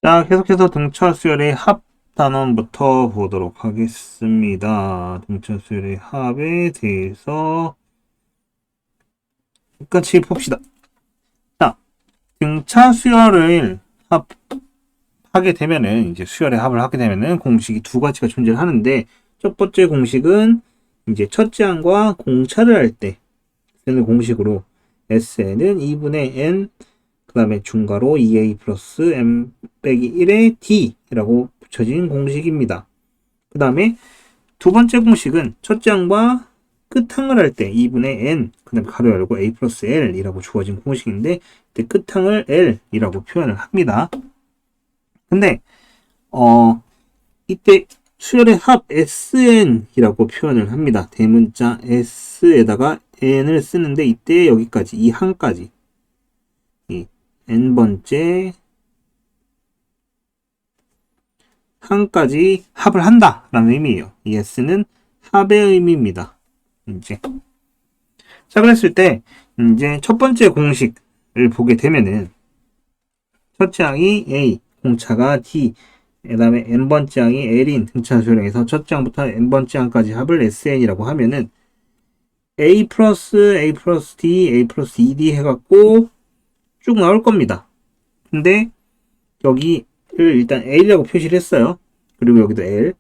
자, 계속해서 등차 수열의 합 단원부터 보도록 하겠습니다. 등차 수열의 합에 대해서 같이 봅시다. 자, 등차 수열을 합하게 되면은, 이제 수열의 합을 하게 되면은 공식이 두 가지가 존재를 하는데, 첫 번째 공식은 이제 첫째 항과 공차를 할 때 쓰는 공식으로 SN은 2분의 N 그 다음에 중괄호 2a 플러스 m 빼기 1의 d라고 붙여진 공식입니다. 그 다음에 두 번째 공식은 첫째 항과 끝항을 할 때 2분의 n 그 다음에 가로 열고 a 플러스 l이라고 주어진 공식인데 이때 끝항을 l이라고 표현을 합니다. 근데 이때 수열의 합 sn이라고 표현을 합니다. 대문자 s에다가 n을 쓰는데 이때 여기까지 이 항까지 이 n번째 항까지 합을 한다 라는 의미예요. 이 s는 합의 의미입니다. 이제 자, 그랬을 때 이제 첫 번째 공식을 보게 되면은 첫째 항이 a, 공차가 d, 그 다음에 n번째 항이 l인 등차 수열에서 첫째 항부터 n번째 항까지 합을 sn이라고 하면은 a 플러스 a 플러스 d, a 플러스 2d 해갖고 쭉 나올 겁니다. 근데 여기를 일단 L이라고 표시를 했어요. 그리고 여기도 L.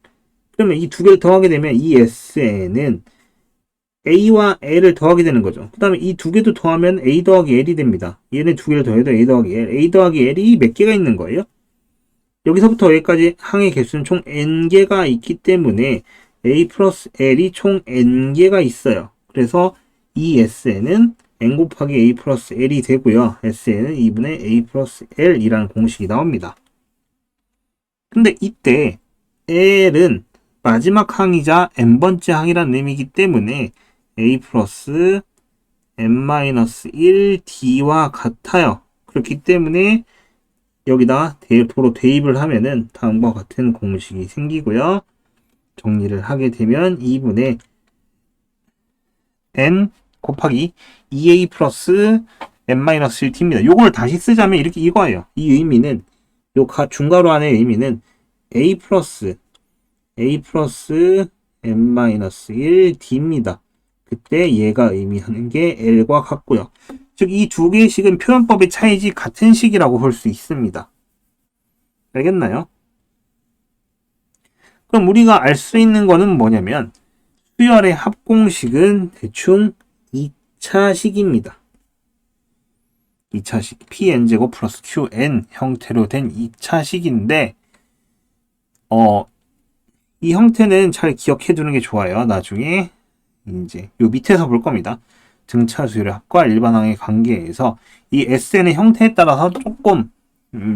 그러면 이 두 개를 더하게 되면 이 SN은 A와 L을 더하게 되는 거죠. 그 다음에 이 두 개도 더하면 A 더하기 L이 됩니다. 얘네 두 개를 더해도 A 더하기 L. A 더하기 L이 몇 개가 있는 거예요? 여기서부터 여기까지 항의 개수는 총 N개가 있기 때문에 A 플러스 L이 총 N개가 있어요. 그래서 이 SN은 n 곱하기 a 플러스 l이 되고요. SN은 2분의 a 플러스 l이라는 공식이 나옵니다. 근데 이때 l은 마지막 항이자 n번째 항이라는 의미이기 때문에 a 플러스 n-1d와 같아요. 그렇기 때문에 여기다 도로 대입을 하면은 다음과 같은 공식이 생기고요. 정리를 하게 되면 2분의 n 곱하기 2a 플러스 n-1t입니다. 요걸 다시 쓰자면 이렇게 이거예요. 이 의미는 요 중괄호 안의 의미는 a 플러스 n-1d입니다. 그때 얘가 의미하는 게 l과 같고요. 즉 이 두 개의 식은 표현법의 차이지 같은 식이라고 볼 수 있습니다. 알겠나요? 그럼 우리가 알 수 있는 거는 뭐냐면 수열의 합공식은 대충 2차식입니다. 2차식 pn제곱 플러스 qn 형태로 된 2차식인데 이 형태는 잘 기억해 두는 게 좋아요. 나중에 이제 요 밑에서 볼 겁니다. 등차 수열의 합과 일반항의 관계에서 이 SN의 형태에 따라서 조금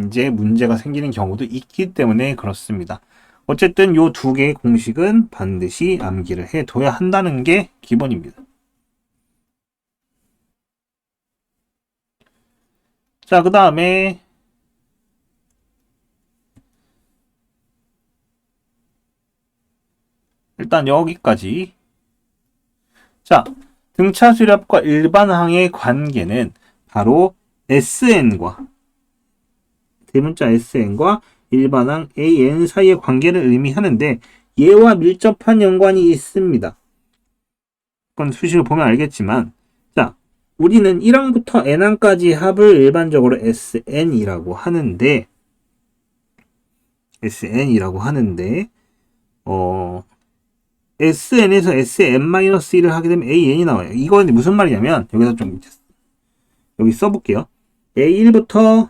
이제 문제가 생기는 경우도 있기 때문에 그렇습니다. 어쨌든 요 두 개의 공식은 반드시 암기를 해둬야 한다는 게 기본입니다. 자, 그 다음에 일단 여기까지. 자, 등차 수렴과 일반항의 관계는 바로 SN과 대문자 SN과 일반항 AN 사이의 관계를 의미하는데 얘와 밀접한 연관이 있습니다. 그건 수식을 보면 알겠지만 자, 우리는 1항부터 n항까지 합을 일반적으로 SN이라고 하는데 SN에서 SN-1을 하게 되면 AN이 나와요. 이건 무슨 말이냐면 여기서 좀 여기 써볼게요. A1부터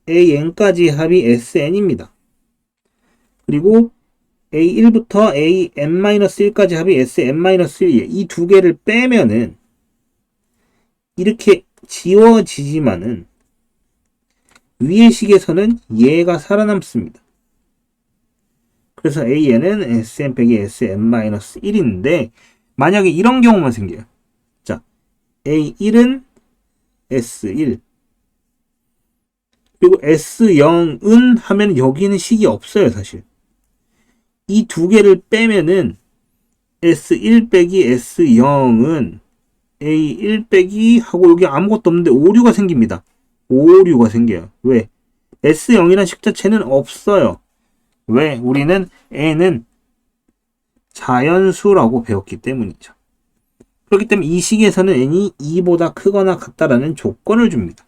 AN까지 합이 SN입니다. 그리고 A1부터 AN-1까지 합이 SN-1이에요. 이 두 개를 빼면은 이렇게 지워지지만은 위의 식에서는 얘가 살아남습니다. 그래서 AN은 SN 빼기 SN-1인데 만약에 이런 경우만 생겨요. 자, A1은 S1 그리고 S0은 하면 여기는 식이 없어요, 사실. 이 두 개를 빼면은 S1 빼기 S0은 A1 빼기 하고 여기 아무것도 없는데 오류가 생깁니다. 오류가 생겨요. 왜? S0이라는 식 자체는 없어요. 왜? 우리는 n은 자연수라고 배웠기 때문이죠. 그렇기 때문에 이 식에서는 n이 2보다 크거나 같다라는 조건을 줍니다.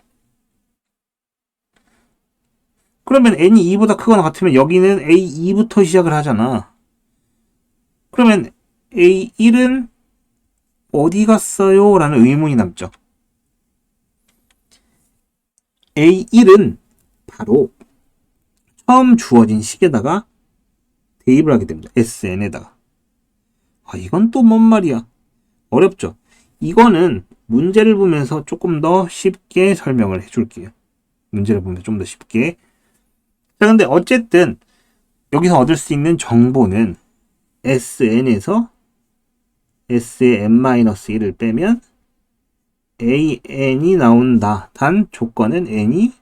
그러면 n이 2보다 크거나 같으면 여기는 a2부터 시작을 하잖아. 그러면 a1은 어디 갔어요? 라는 의문이 남죠. a1은 바로 처음 주어진 식에다가 대입을 하게 됩니다. sn에다가. 이건 또 뭔 말이야? 어렵죠? 이거는 문제를 보면서 조금 더 쉽게 설명을 해줄게요. 문제를 보면서 좀 더 쉽게. 자, 근데 어쨌든 여기서 얻을 수 있는 정보는 sn에서 s의 n-1을 빼면 an이 나온다. 단 조건은 n이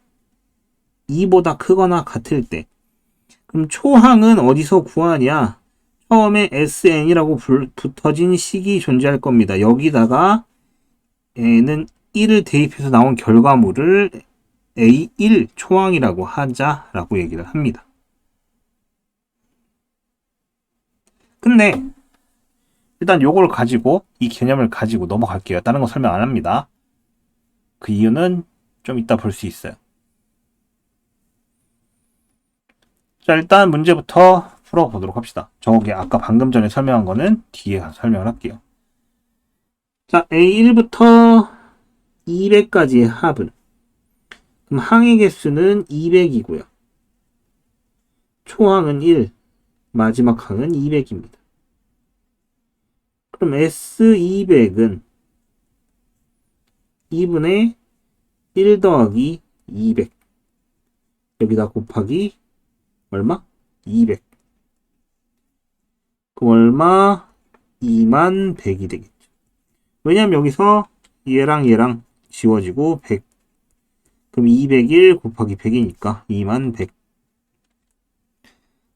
2보다 크거나 같을 때. 그럼 초항은 어디서 구하냐? 처음에 sn이라고 붙어진 식이 존재할 겁니다. 여기다가 n은 1을 대입해서 나온 결과물을 A1 초항이라고 하자라고 얘기를 합니다. 근데 일단 요걸 가지고 이 개념을 가지고 넘어갈게요. 다른 거 설명 안 합니다. 그 이유는 좀 이따 볼 수 있어요. 자, 일단 문제부터 풀어보도록 합시다. 저게 아까 방금 전에 설명한 거는 뒤에 가서 설명을 할게요. 자, A1부터 200까지의 합은, 그럼 항의 개수는 200이고요. 초항은 1, 마지막 항은 200입니다. 그럼 S200은 2분의 1 더하기 200. 여기다 곱하기 얼마? 200. 그럼 얼마? 21,100이 되겠죠. 왜냐면 여기서 얘랑 지워지고 100. 그럼 201 곱하기 100이니까 21,100.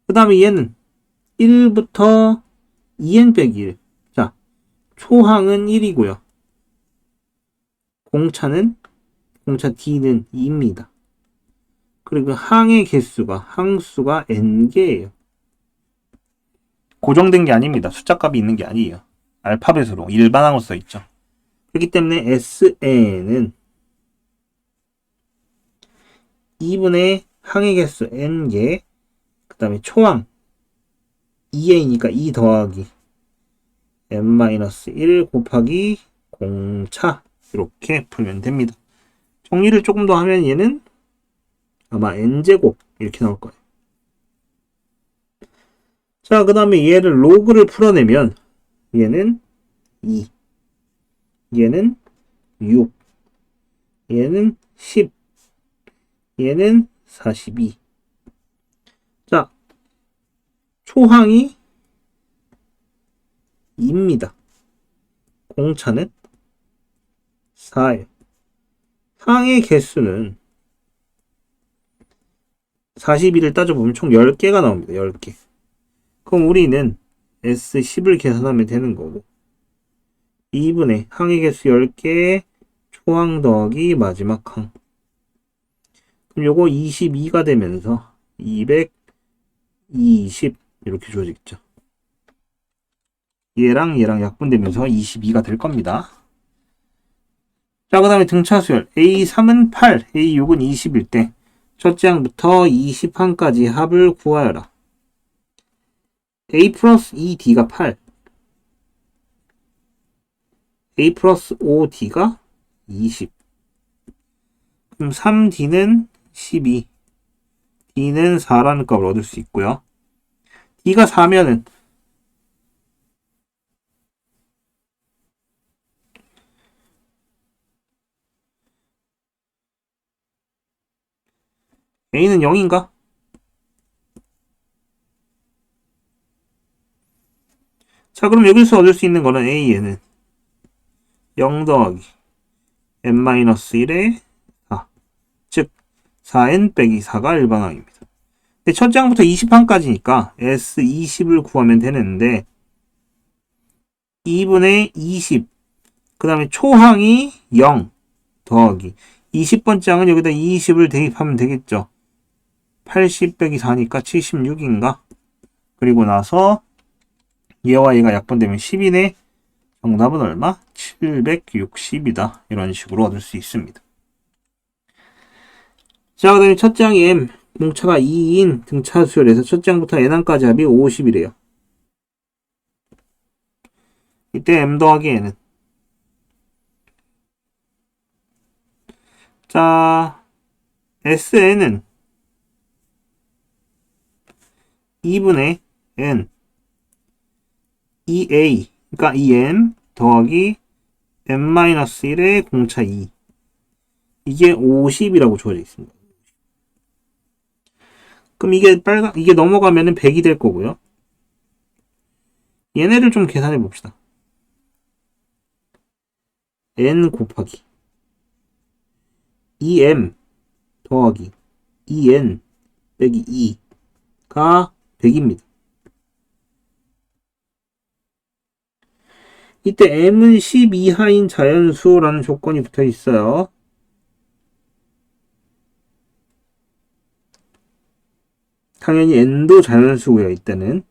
그 다음에 얘는 1부터 2n 빼기 1. 자, 초항은 1이고요. 공차 D는 2입니다. 그리고 항의 개수가, 항수가 n개예요. 고정된 게 아닙니다. 숫자값이 있는 게 아니에요. 알파벳으로 일반항으로 써있죠. 그렇기 때문에 SN은 2분의 항의 개수 n개, 그 다음에 초항 2a니까 2 더하기 n-1 곱하기 공차, 이렇게 풀면 됩니다. 정리를 조금 더 하면 얘는 아마 n제곱 이렇게 나올 거예요. 자, 그 다음에 얘를 로그를 풀어내면 얘는 2, 얘는 6, 얘는 10, 얘는 42. 자, 초항이 2입니다. 공차는 4예요. 항의 개수는 42를 따져보면 총 10개가 나옵니다. 10개. 그럼 우리는 S10을 계산하면 되는 거고, 2분의 항의 개수 10개, 초항 더하기 마지막 항. 그럼 요거 22가 되면서 220 이렇게 주어지겠죠. 얘랑 약분되면서 22가 될 겁니다. 자, 그 다음에 등차수열 A3은 8, A6은 20일 때 첫째 항부터 20항까지 합을 구하여라. A 플러스 2D가 8, A 플러스 5D가 20. 그럼 3D는 12, D는 4라는 값을 얻을 수 있고요. D가 4면은 A는 0인가? 자, 그럼 여기서 얻을 수 있는 거는 A에는 0 더하기 n-1의 4, 즉 4n 빼기 4가 일반항입니다. 근데 첫째 항부터 20항까지니까 S20을 구하면 되는데 2분의 20, 그 다음에 초항이 0 더하기 20번째 항은 여기다 20을 대입하면 되겠죠. 80 빼기 4니까 76인가? 그리고 나서 얘와 얘가 약분되면 10이네. 정답은 얼마? 760이다. 이런 식으로 얻을 수 있습니다. 자, 그 다음에 첫 장이 M, 공차가 2인 등차 수열에서 첫 장부터 N항까지 합이 50이래요. 이때 M 더하기 N은, 자, SN은 2분의 N 2A, 그러니까 2M 더하기 M-1의 공차 2. 이게 50이라고 주어져 있습니다. 그럼 이게 넘어가면은 100이 될 거고요. 얘네를 좀 계산해 봅시다. N 곱하기 2M 더하기 2N 빼기 2가 100입니다. 이때 M은 10 이하인 자연수라는 조건이 붙어 있어요. 당연히 N도 자연수고요, 이때는.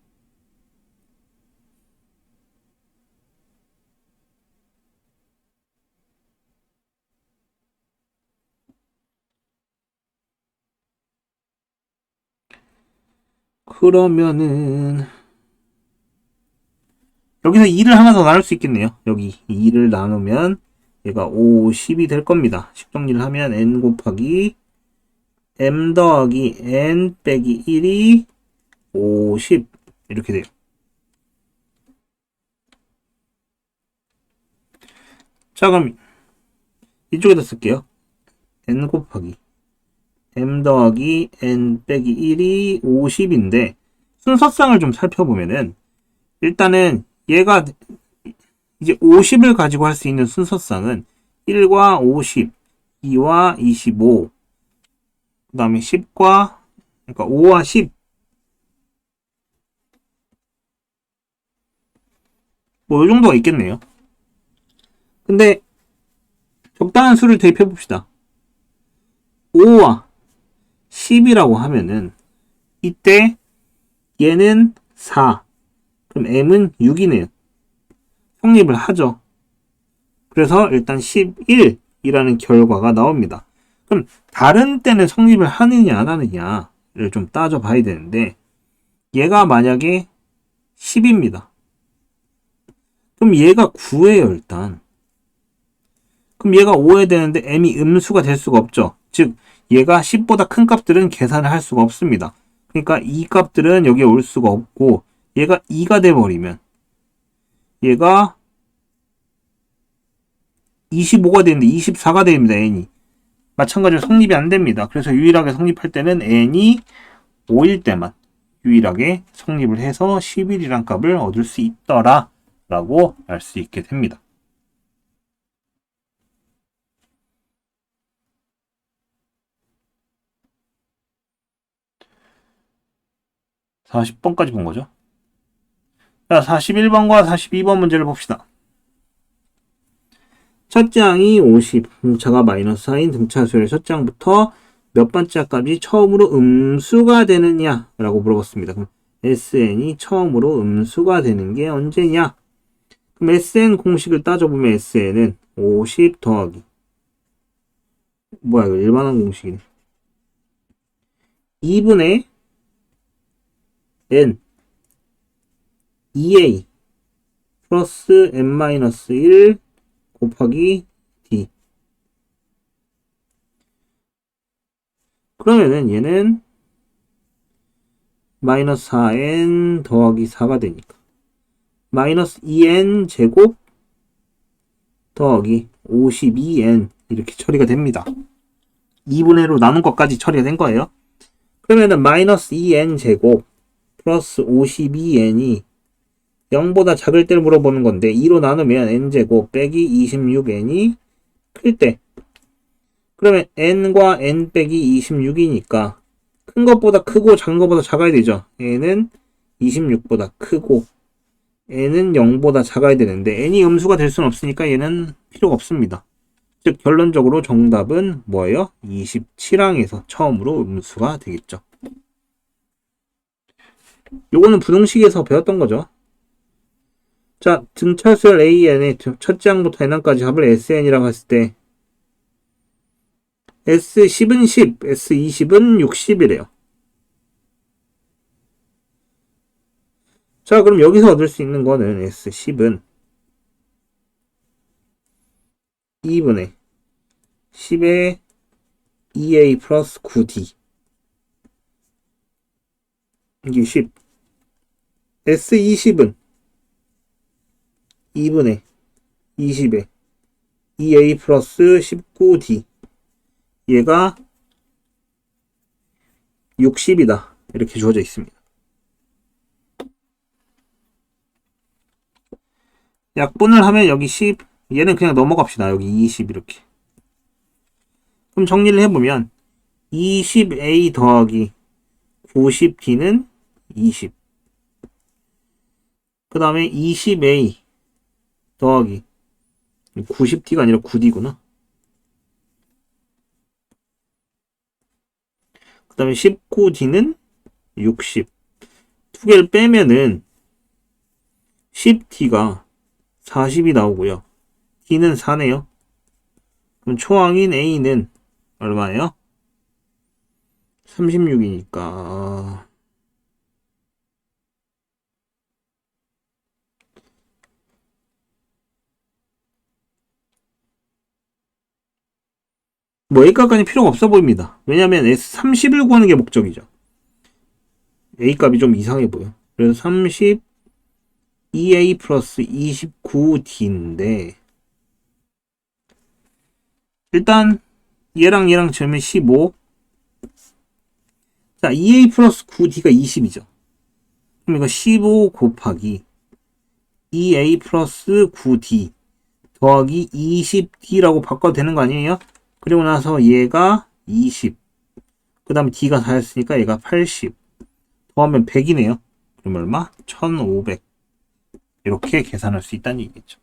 그러면은 여기서 2를 하나 더 나눌 수 있겠네요. 여기 2를 나누면 얘가 50이 될 겁니다. 식정리를 하면 N 곱하기 M 더하기 N 빼기 1이 50 이렇게 돼요. 자, 그럼 이쪽에다 쓸게요. N 곱하기 M 더하기 N 빼기 1이 50인데 순서상을 좀 살펴보면은 일단은 얘가 이제 50을 가지고 할 수 있는 순서상은 1과 50, 2와 25, 그 다음에 10과, 그러니까 5와 10. 뭐, 이 정도가 있겠네요. 근데, 적당한 수를 대입해 봅시다. 5와 10이라고 하면은, 이때 얘는 4. 그럼 M은 6이네요. 성립을 하죠. 그래서 일단 11이라는 결과가 나옵니다. 그럼 다른 때는 성립을 하느냐 안 하느냐를 좀 따져봐야 되는데 얘가 만약에 10입니다. 그럼 얘가 9예요 일단. 그럼 얘가 5야 되는데 M이 음수가 될 수가 없죠. 즉 얘가 10보다 큰 값들은 계산을 할 수가 없습니다. 그러니까 이 값들은 여기에 올 수가 없고 얘가 2가 돼버리면 얘가 25가 되는데 24가 됩니다. N이. 마찬가지로 성립이 안 됩니다. 그래서 유일하게 성립할 때는 N이 5일 때만 유일하게 성립을 해서 11이란 값을 얻을 수 있더라 라고 알 수 있게 됩니다. (40번까지) 본 거죠. 자, 41번과 42번 문제를 봅시다. 첫 장이 50, 등차가 마이너스 4인 등차수열 첫 장부터 몇 번째 값이 처음으로 음수가 되느냐 라고 물어봤습니다. 그럼 SN이 처음으로 음수가 되는 게 언제냐? 그럼 SN 공식을 따져보면 SN은 50 더하기 뭐야 이거 일반한 공식이네. 2분의 N 2A 플러스 N-1 곱하기 D. 그러면은 얘는 마이너스 4n 더하기 4가 되니까 마이너스 2n 제곱 더하기 52n 이렇게 처리가 됩니다. 2분의 1로 나눈 것까지 처리가 된 거예요. 그러면은 마이너스 2n 제곱 플러스 52n이 0보다 작을 때를 물어보는 건데 2로 나누면 n제곱 빼기 26n이 클 때 그러면 n과 n 빼기 26이니까 큰 것보다 크고 작은 것보다 작아야 되죠. n은 26보다 크고 n은 0보다 작아야 되는데 n이 음수가 될 수는 없으니까 얘는 필요가 없습니다. 즉 결론적으로 정답은 뭐예요? 27항에서 처음으로 음수가 되겠죠. 요거는 부등식에서 배웠던 거죠. 자, 등차수열 AN의 첫째 항부터 n항까지 합을 SN이라고 했을 때 S10은 10, S20은 60이래요. 자, 그럼 여기서 얻을 수 있는 거는 S10은 2분의 10의 2A 플러스 9D 이게 10. S20은 2분의 20의 2A 플러스 19D 얘가 60이다. 이렇게 주어져 있습니다. 약분을 하면 여기 10, 얘는 그냥 넘어갑시다. 여기 20 이렇게. 그럼 정리를 해보면 20A 더하기 90D는 20. 그 다음에 20A 더하기 90D가 아니라 9D구나. 그 다음에 19D는 60. 두 개를 빼면은 10D가 40이 나오고요. D는 4네요. 그럼 초항인 A는 얼마예요? 36이니까 뭐 A값까지 필요가 없어 보입니다. 왜냐면 S30을 구하는 게 목적이죠. A값이 좀 이상해 보여. 그래서 32A 플러스 29D인데 일단 얘랑 얘랑 제면 15. 자, 2A 플러스 9D가 20이죠. 그럼 이거 15 곱하기 2A 플러스 9D 더하기 20D라고 바꿔도 되는 거 아니에요? 그리고 나서 얘가 20. 그 다음에 D가 4였으니까 얘가 80. 더하면 100이네요. 그럼 얼마? 1500. 이렇게 계산할 수 있다는 얘기겠죠.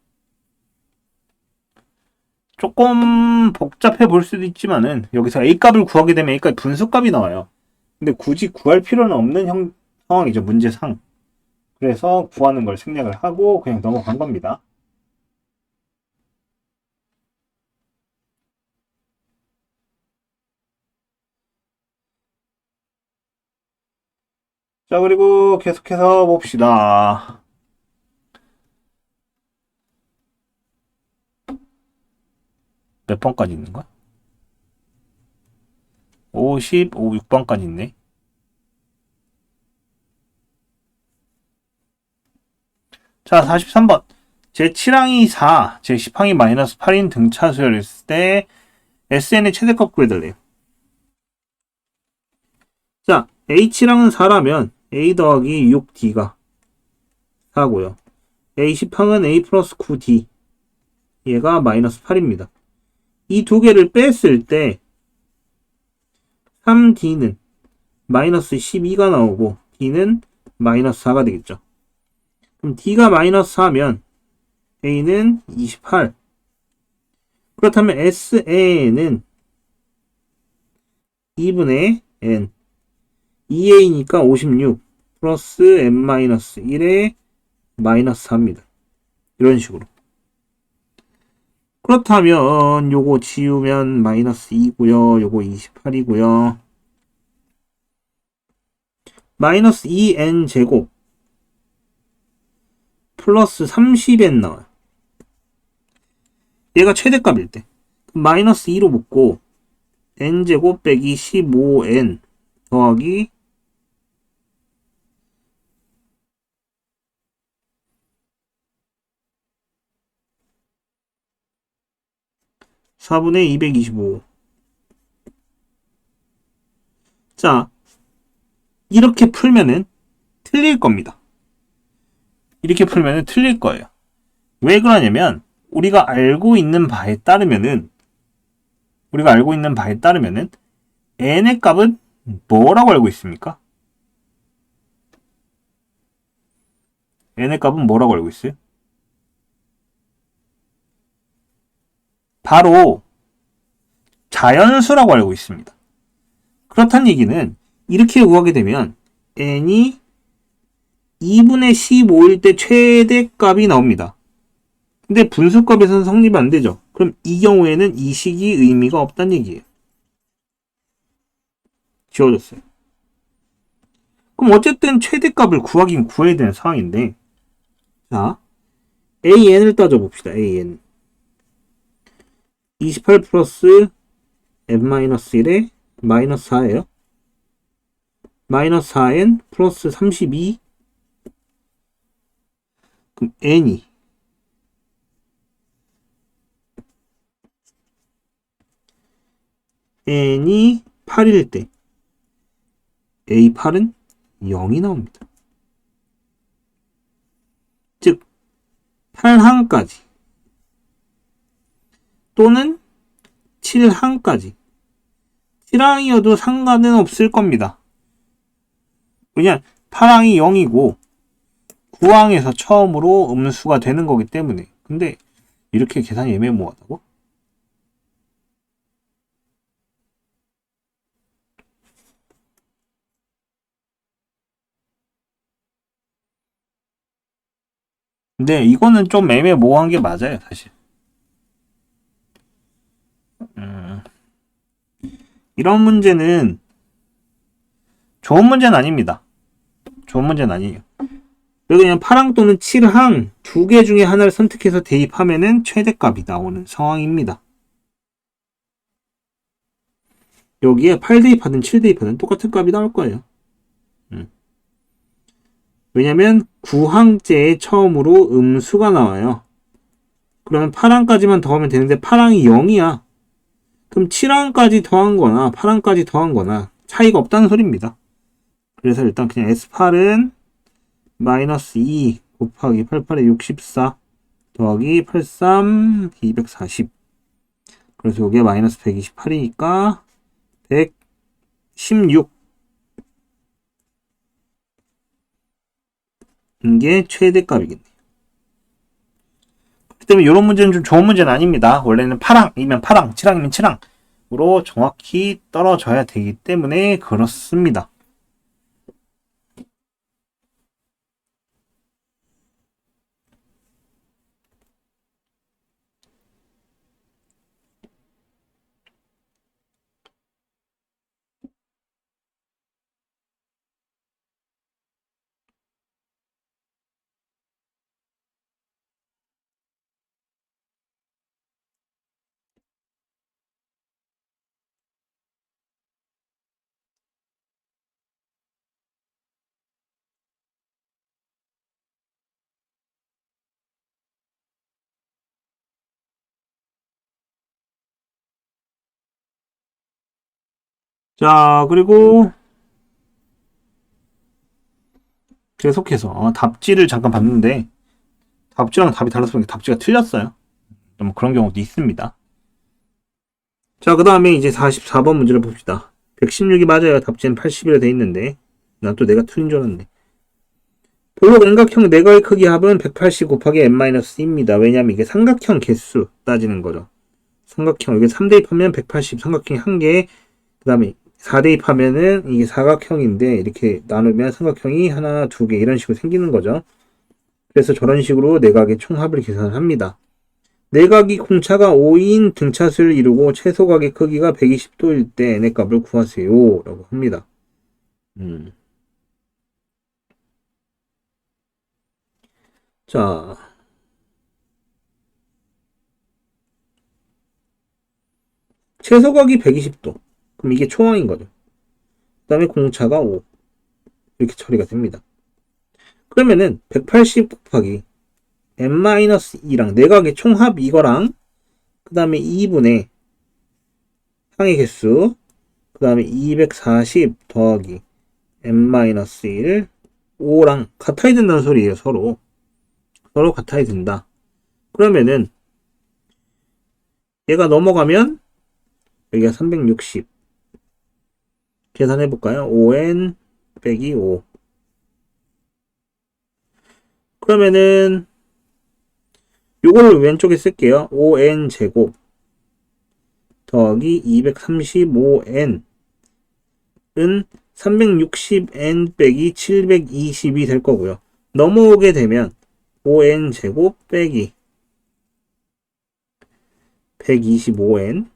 조금 복잡해 볼 수도 있지만은 여기서 A값을 구하게 되면 A값 분수값이 나와요. 근데 굳이 구할 필요는 없는 상황이죠. 문제상. 그래서 구하는 걸 생략을 하고 그냥 넘어간 겁니다. 자, 그리고 계속해서 봅시다. 몇 번까지 있는 거야? 6번까지 있네. 자, 43번. 제7항이 4, 제10항이 마이너스 8인 등차수열을 했을 때 SN의 최대값 구해달래요. 자, H랑은 4라면 A 더하기 6D가 4고요. A10항은 A 플러스 9D 얘가 마이너스 8입니다. 이 두 개를 뺐을 때 3D는 마이너스 12가 나오고 D는 마이너스 4가 되겠죠. 그럼 D가 마이너스 4면 A는 28. 그렇다면 SA는 2분의 N 2A니까 56 플러스 N-1에 마이너스 4입니다. 이런 식으로. 그렇다면 요거 지우면 마이너스 2고요. 요거 28이고요. 마이너스 2n 제곱 플러스 30n 나와요. 얘가 최대값일 때 마이너스 2로 묶고 n제곱 빼기 15n 더하기 4분의 225. 자, 이렇게 풀면은 틀릴 겁니다. 이렇게 풀면은 틀릴 거예요. 왜 그러냐면 우리가 알고 있는 바에 따르면은 n의 값은 뭐라고 알고 있습니까? n의 값은 뭐라고 알고 있어요? 바로 자연수라고 알고 있습니다. 그렇다는 얘기는 이렇게 구하게 되면 n이 2분의 15일 때 최대값이 나옵니다. 근데 분수값에서는 성립이 안 되죠. 그럼 이 경우에는 이 식이 의미가 없다는 얘기예요. 지워졌어요. 그럼 어쨌든 최대값을 구하긴 구해야 되는 상황인데, 자, AN을 따져봅시다. AN. 28 플러스 N-1에 마이너스 4예요. 마이너스 4N 플러스 32. 그럼 N이 N이 8일 때 A8은 0이 나옵니다. 즉 8항까지 또는 7항까지 7항이어도 상관은 없을 겁니다. 왜냐 8항이 0이고 9항에서 처음으로 음수가 되는 거기 때문에. 근데 이렇게 계산이 애매모호하다고? 근데 이거는 좀 애매모호한 게 맞아요, 사실. 이런 문제는 좋은 문제는 아닙니다. 좋은 문제는 아니에요. 그냥 8항 또는 7항 두 개 중에 하나를 선택해서 대입하면은 최대값이 나오는 상황입니다. 여기에 8 대입하든 7 대입하든 똑같은 값이 나올 거예요. 왜냐면 9항째에 처음으로 음수가 나와요. 그러면 8항까지만 더하면 되는데 8항이 0이야. 그럼 7항까지 더한 거나 8항까지 더한 거나 차이가 없다는 소리입니다. 그래서 일단 그냥 S8은 마이너스 2 곱하기 88에 64 더하기 83 240. 그래서 이게 마이너스 128이니까 116. 이게 최대값이겠네요. 그렇기 때문에 이런 문제는 좀 좋은 문제는 아닙니다. 원래는 8항이면 8항, 7항이면 7항으로 정확히 떨어져야 되기 때문에 그렇습니다. 자, 그리고 계속해서 답지를 잠깐 봤는데 답지랑 답이 달라서 보니까 답지가 틀렸어요. 좀 그런 경우도 있습니다. 자, 그 다음에 이제 44번 문제를 봅시다. 116이 맞아요. 답지는 80이라 돼 있는데 난 또 내가 틀린 줄 알았네. 볼록 N각형 내각의 크기 합은 180 곱하기 N-2입니다. 왜냐면 이게 삼각형 개수 따지는 거죠. 삼각형 이게 3대입하면 180 삼각형이 1개, 그 다음에 4대입하면은 이게 사각형인데 이렇게 나누면 삼각형이 하나, 2개 이런 식으로 생기는 거죠. 그래서 저런 식으로 내각의 총합을 계산을 합니다. 내각이 공차가 5인 등차수를 이루고 최소각의 크기가 120도일 때 n의 값을 구하세요 라고 합니다. 자, 최소각이 120도. 그럼 이게 초항인 거죠. 그 다음에 공차가 5. 이렇게 처리가 됩니다. 그러면은 180 곱하기 n-2랑 내각의 총합 이거랑 그 다음에 2분의 항의 개수 그 다음에 240 더하기 n-1 5랑 같아야 된다는 소리예요. 서로 같아야 된다. 그러면은 얘가 넘어가면 여기가 360 계산해볼까요? 5n 빼기 5 그러면은 요거를 왼쪽에 쓸게요. 5n 제곱 더하기 235n은 360n 빼기 720이 될 거고요. 넘어오게 되면 5n제곱 빼기 125n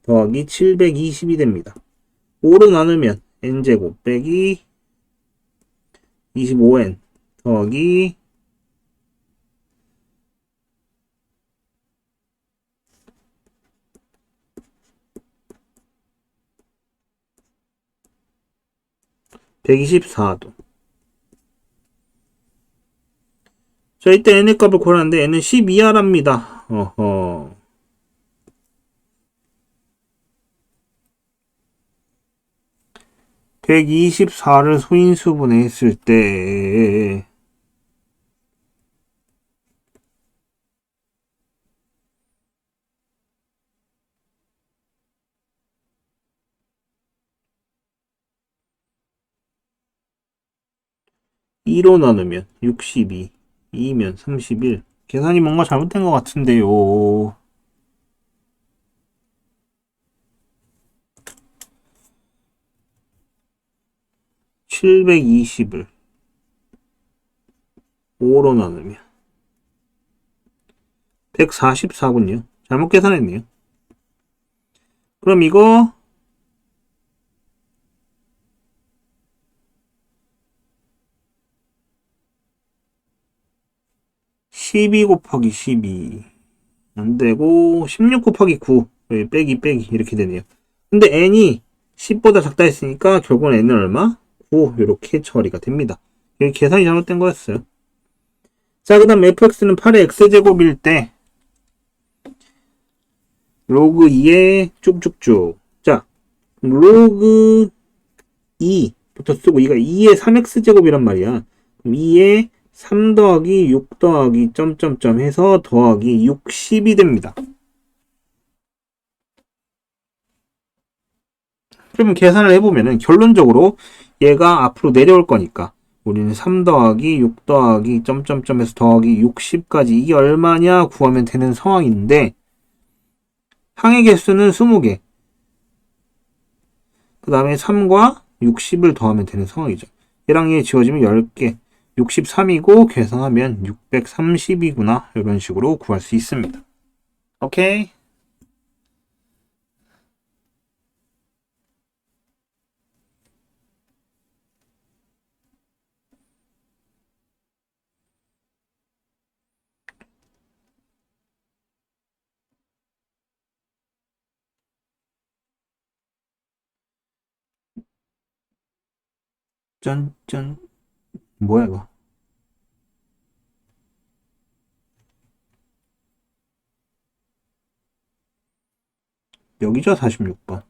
더하기 720이 됩니다. 5로 나누면 n제곱 빼기 25n 더하기 124도. 자, 이때 n의 값을 구하는데 n은 12하랍니다. 어허. 124를 소인수분해 했을 때 2로 나누면 62, 2면 31. 계산이 뭔가 잘못된 것 같은데요. 720을 5로 나누면 144군요. 잘못 계산했네요. 그럼 이거 12 곱하기 12 안되고 16 곱하기 9 빼기 이렇게 되네요. 근데 n이 10보다 작다 했으니까 결국은 n은 얼마? 9 이렇게 처리가 됩니다. 여기 계산이 잘못된 거였어요. 자, 그 다음 fx는 8의 x제곱일 때 로그 2에 쭉쭉쭉. 자, 로그 2부터 쓰고 이가 2의 3x제곱이란 말이야. 2의 3 더하기 6 더하기 점점점 해서 더하기 60이 됩니다. 그러면 계산을 해보면은 결론적으로 얘가 앞으로 내려올 거니까 우리는 3 더하기 6 더하기 점점점 해서 더하기 60까지 이게 얼마냐 구하면 되는 상황인데 항의 개수는 20개 그 다음에 3과 60을 더하면 되는 상황이죠. 얘랑 얘 지워지면 10개 63이고 계산하면 630이구나 이런 식으로 구할 수 있습니다. 오케이. 짠짠 뭐야 이거. 여기죠 46번.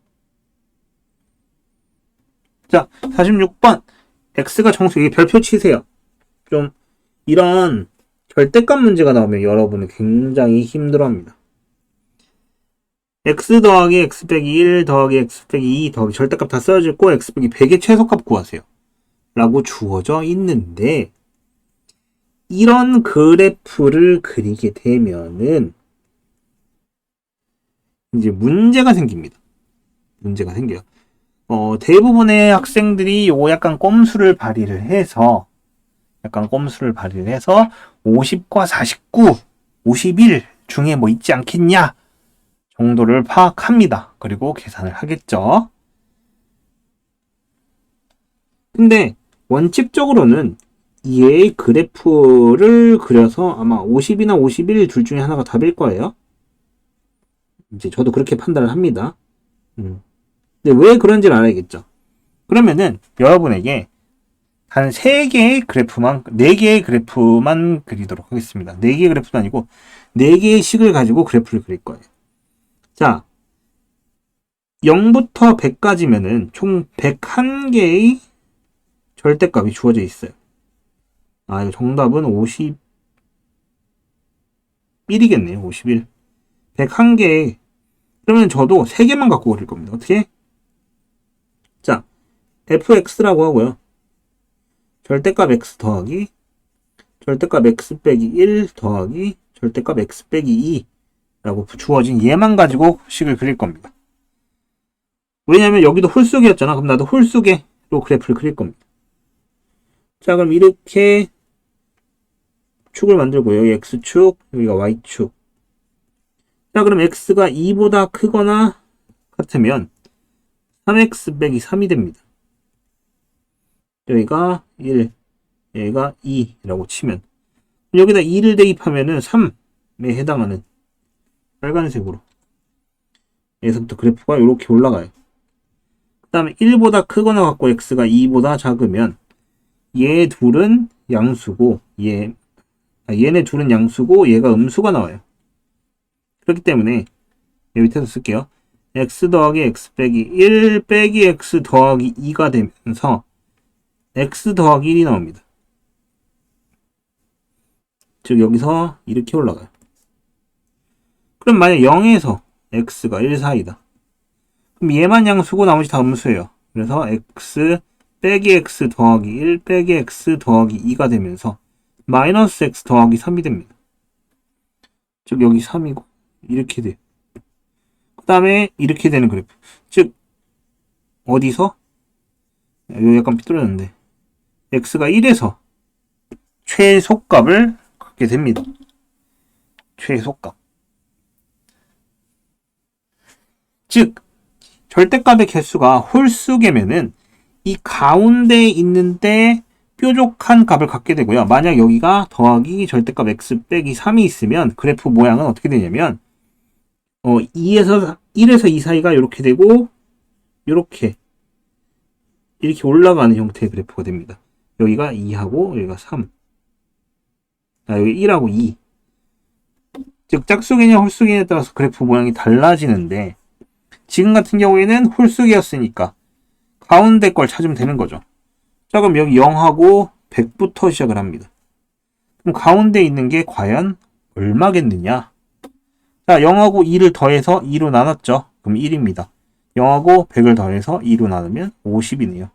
자 46번 x가 정수 이게 별표 치세요. 좀 이런 절대값 문제가 나오면 여러분은 굉장히 힘들어합니다. x 더하기 x 빼기 1 더하기 x 빼기 2 더하기 절대값 다 써야지고 x 빼기 100의 최소값 구하세요 라고 주어져 있는데 이런 그래프를 그리게 되면은 이제 문제가 생깁니다. 문제가 생겨요. 대부분의 학생들이 요거 약간 꼼수를 발휘를 해서 50과 49, 51 중에 뭐 있지 않겠냐 정도를 파악합니다. 그리고 계산을 하겠죠. 근데 원칙적으로는 얘의 그래프를 그려서 아마 50이나 51 둘 중에 하나가 답일 거예요. 이제 저도 그렇게 판단을 합니다. 근데 왜 그런지를 알아야겠죠. 그러면은 여러분에게 한 3개의 그래프만, 4개의 그래프만 그리도록 하겠습니다. 4개의 그래프도 아니고 4개의 식을 가지고 그래프를 그릴 거예요. 자, 0부터 100까지면은 총 101개의 절대값이 주어져 있어요. 아, 이거 정답은 51이겠네요. 51. 101개. 그러면 저도 3개만 갖고 그릴 겁니다. 어떻게? 자, fx라고 하고요. 절대값 x 더하기 절대값 x 빼기 1 더하기 절대값 x 빼기 2 라고 주어진 얘만 가지고 식을 그릴 겁니다. 왜냐면 여기도 홀수기였잖아. 그럼 나도 홀수계로 그래프를 그릴 겁니다. 자, 그럼 이렇게 축을 만들고요. 여기 x축, 여기가 y축. 자, 그럼 x가 2보다 크거나 같으면 3x 빼기 3이 됩니다. 여기가 1, 여기가 2라고 치면 여기다 2를 대입하면은 3에 해당하는 빨간색으로 여기서부터 그래프가 이렇게 올라가요. 그 다음에 1보다 크거나 같고 x가 2보다 작으면 얘 둘은 양수고 얘네 둘은 양수고 얘가 음수가 나와요. 그렇기 때문에 여기 밑에서 쓸게요. x 더하기 x 빼기 1 빼기 x 더하기 2가 되면서 x 더하기 1이 나옵니다. 즉 여기서 이렇게 올라가요. 그럼 만약 0에서 x가 1 사이다. 그럼 얘만 양수고 나머지 다 음수예요. 그래서 x 빼기 x 더하기 1 빼기 x 더하기 2가 되면서 마이너스 x 더하기 3이 됩니다. 즉 여기 3이고 이렇게 돼요. 그 다음에 이렇게 되는 그래프. 즉 어디서? 여기 약간 삐뚤어졌는데 x가 1에서 최소값을 갖게 됩니다. 최소값. 즉 절대값의 개수가 홀수개면은 이 가운데에 있는데 뾰족한 값을 갖게 되고요. 만약 여기가 더하기 절대값 x 빼기 3이 있으면 그래프 모양은 어떻게 되냐면 1에서 2 사이가 이렇게 되고 이렇게 올라가는 형태의 그래프가 됩니다. 여기가 2하고 여기가 3. 여기 1하고 2. 즉 짝수개냐 홀수개냐에 따라서 그래프 모양이 달라지는데 지금 같은 경우에는 홀수개였으니까 가운데 걸 찾으면 되는 거죠. 자, 그럼 여기 0하고 100부터 시작을 합니다. 그럼 가운데 있는 게 과연 얼마겠느냐? 자, 0하고 2를 더해서 2로 나눴죠. 그럼 1입니다. 0하고 100을 더해서 2로 나누면 50이네요.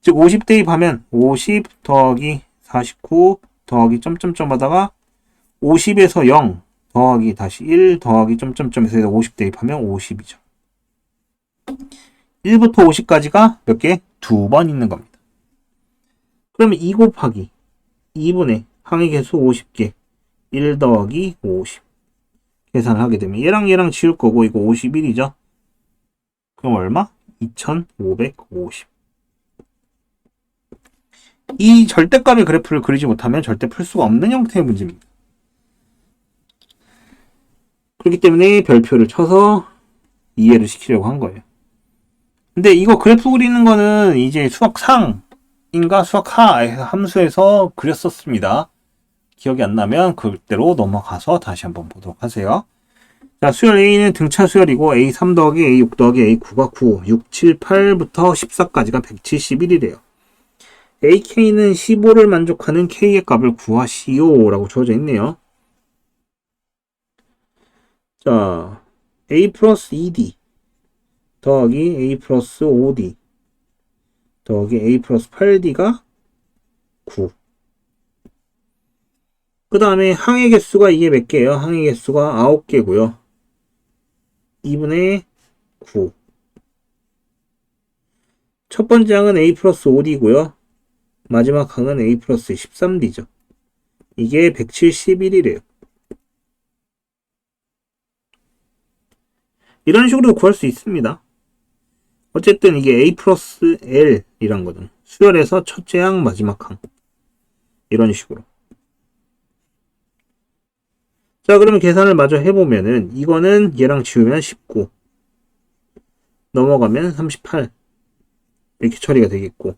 즉 50 대입하면 50 더하기 49 더하기 점점점 하다가 50에서 0 더하기 다시 1 더하기 점점점에서 50 대입하면 50이죠. 1부터 50까지가 몇 개? 2번 있는 겁니다. 그러면 2 곱하기 2분의 항의 개수 50개 1 더하기 50 계산을 하게 되면 얘랑 지울 거고 이거 51이죠. 그럼 얼마? 2550. 이 절대값의 그래프를 그리지 못하면 절대 풀 수가 없는 형태의 문제입니다. 그렇기 때문에 별표를 쳐서 이해를 시키려고 한 거예요. 근데 이거 그래프 그리는 거는 이제 수학 상인가 수학 하 함수에서 그렸었습니다. 기억이 안 나면 그대로 넘어가서 다시 한번 보도록 하세요. 자, 수열 A는 등차 수열이고 A3 더하기 A6 더하기 A9가 9, 6, 7, 8부터 14까지가 171이래요. AK는 15를 만족하는 K의 값을 구하시오 라고 주어져 있네요. 자, A 플러스 2D 더하기 A 플러스 5D 더하기 A 플러스 8D가 9. 그 다음에 항의 개수가 이게 몇 개예요? 항의 개수가 9개고요. 2분의 9. 첫 번째 항은 A 플러스 5D고요. 마지막 항은 A 플러스 13D죠. 이게 171이래요. 이런 식으로 구할 수 있습니다. 어쨌든 이게 A 플러스 L이란 거든. 수열에서 첫째 항, 마지막 항. 이런 식으로. 자, 그러면 계산을 마저 해보면은 이거는 얘랑 지우면 19. 넘어가면 38. 이렇게 처리가 되겠고.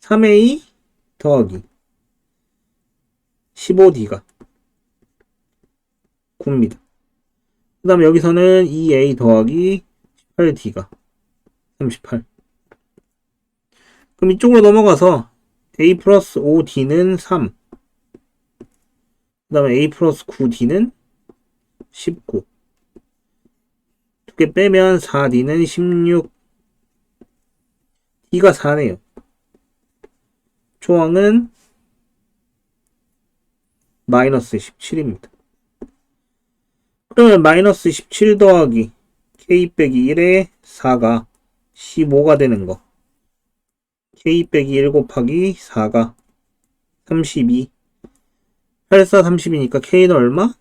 3A 더하기 15D가 9입니다. 그 다음에 여기서는 2A 더하기 18D가 38. 그럼 이쪽으로 넘어가서 A 플러스 5D는 3. 그 다음에 A 플러스 9D는 19. 두 개 빼면 4D는 16. D가 4네요. 초항은 마이너스 17입니다. 그러면 마이너스 17 더하기 K 빼기 1에 4가 15가 되는 거. K 빼기 1 곱하기 4가 32. 8, 4, 30이니까 K는 얼마?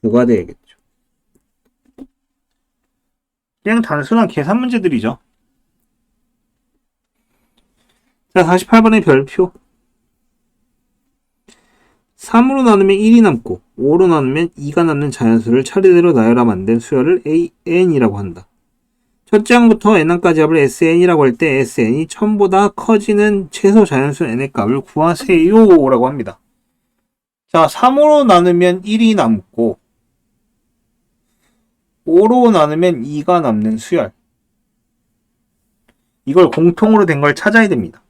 9가 되겠죠. 그냥 단순한 계산 문제들이죠. 자, 48번의 별표. 3으로 나누면 1이 남고 5로 나누면 2가 남는 자연수를 차례대로 나열하 만든 수열을 AN이라고 한다. 첫째 항부터 n항까지 합을 SN이라고 할 때 SN이 1000보다 커지는 최소 자연수 n의 값을 구하세요 라고 합니다. 자, 3으로 나누면 1이 남고 5로 나누면 2가 남는 수열. 이걸 공통으로 된 걸 찾아야 됩니다.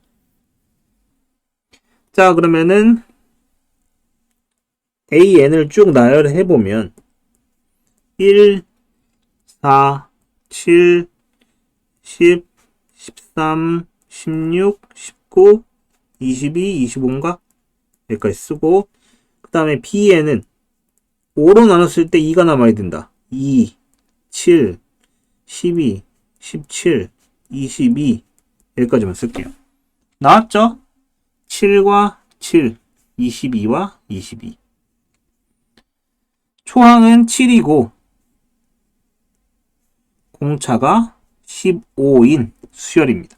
자, 그러면은 AN을 쭉 나열해 보면 1, 4, 7, 10, 13, 16, 19, 22, 25인가? 여기까지 쓰고 그 다음에 BN은 5로 나눴을 때 2가 남아야 된다. 2, 7, 12, 17, 22 여기까지만 쓸게요. 나왔죠? 7과 7, 22와 22 초항은 7이고 공차가 15인 수열입니다.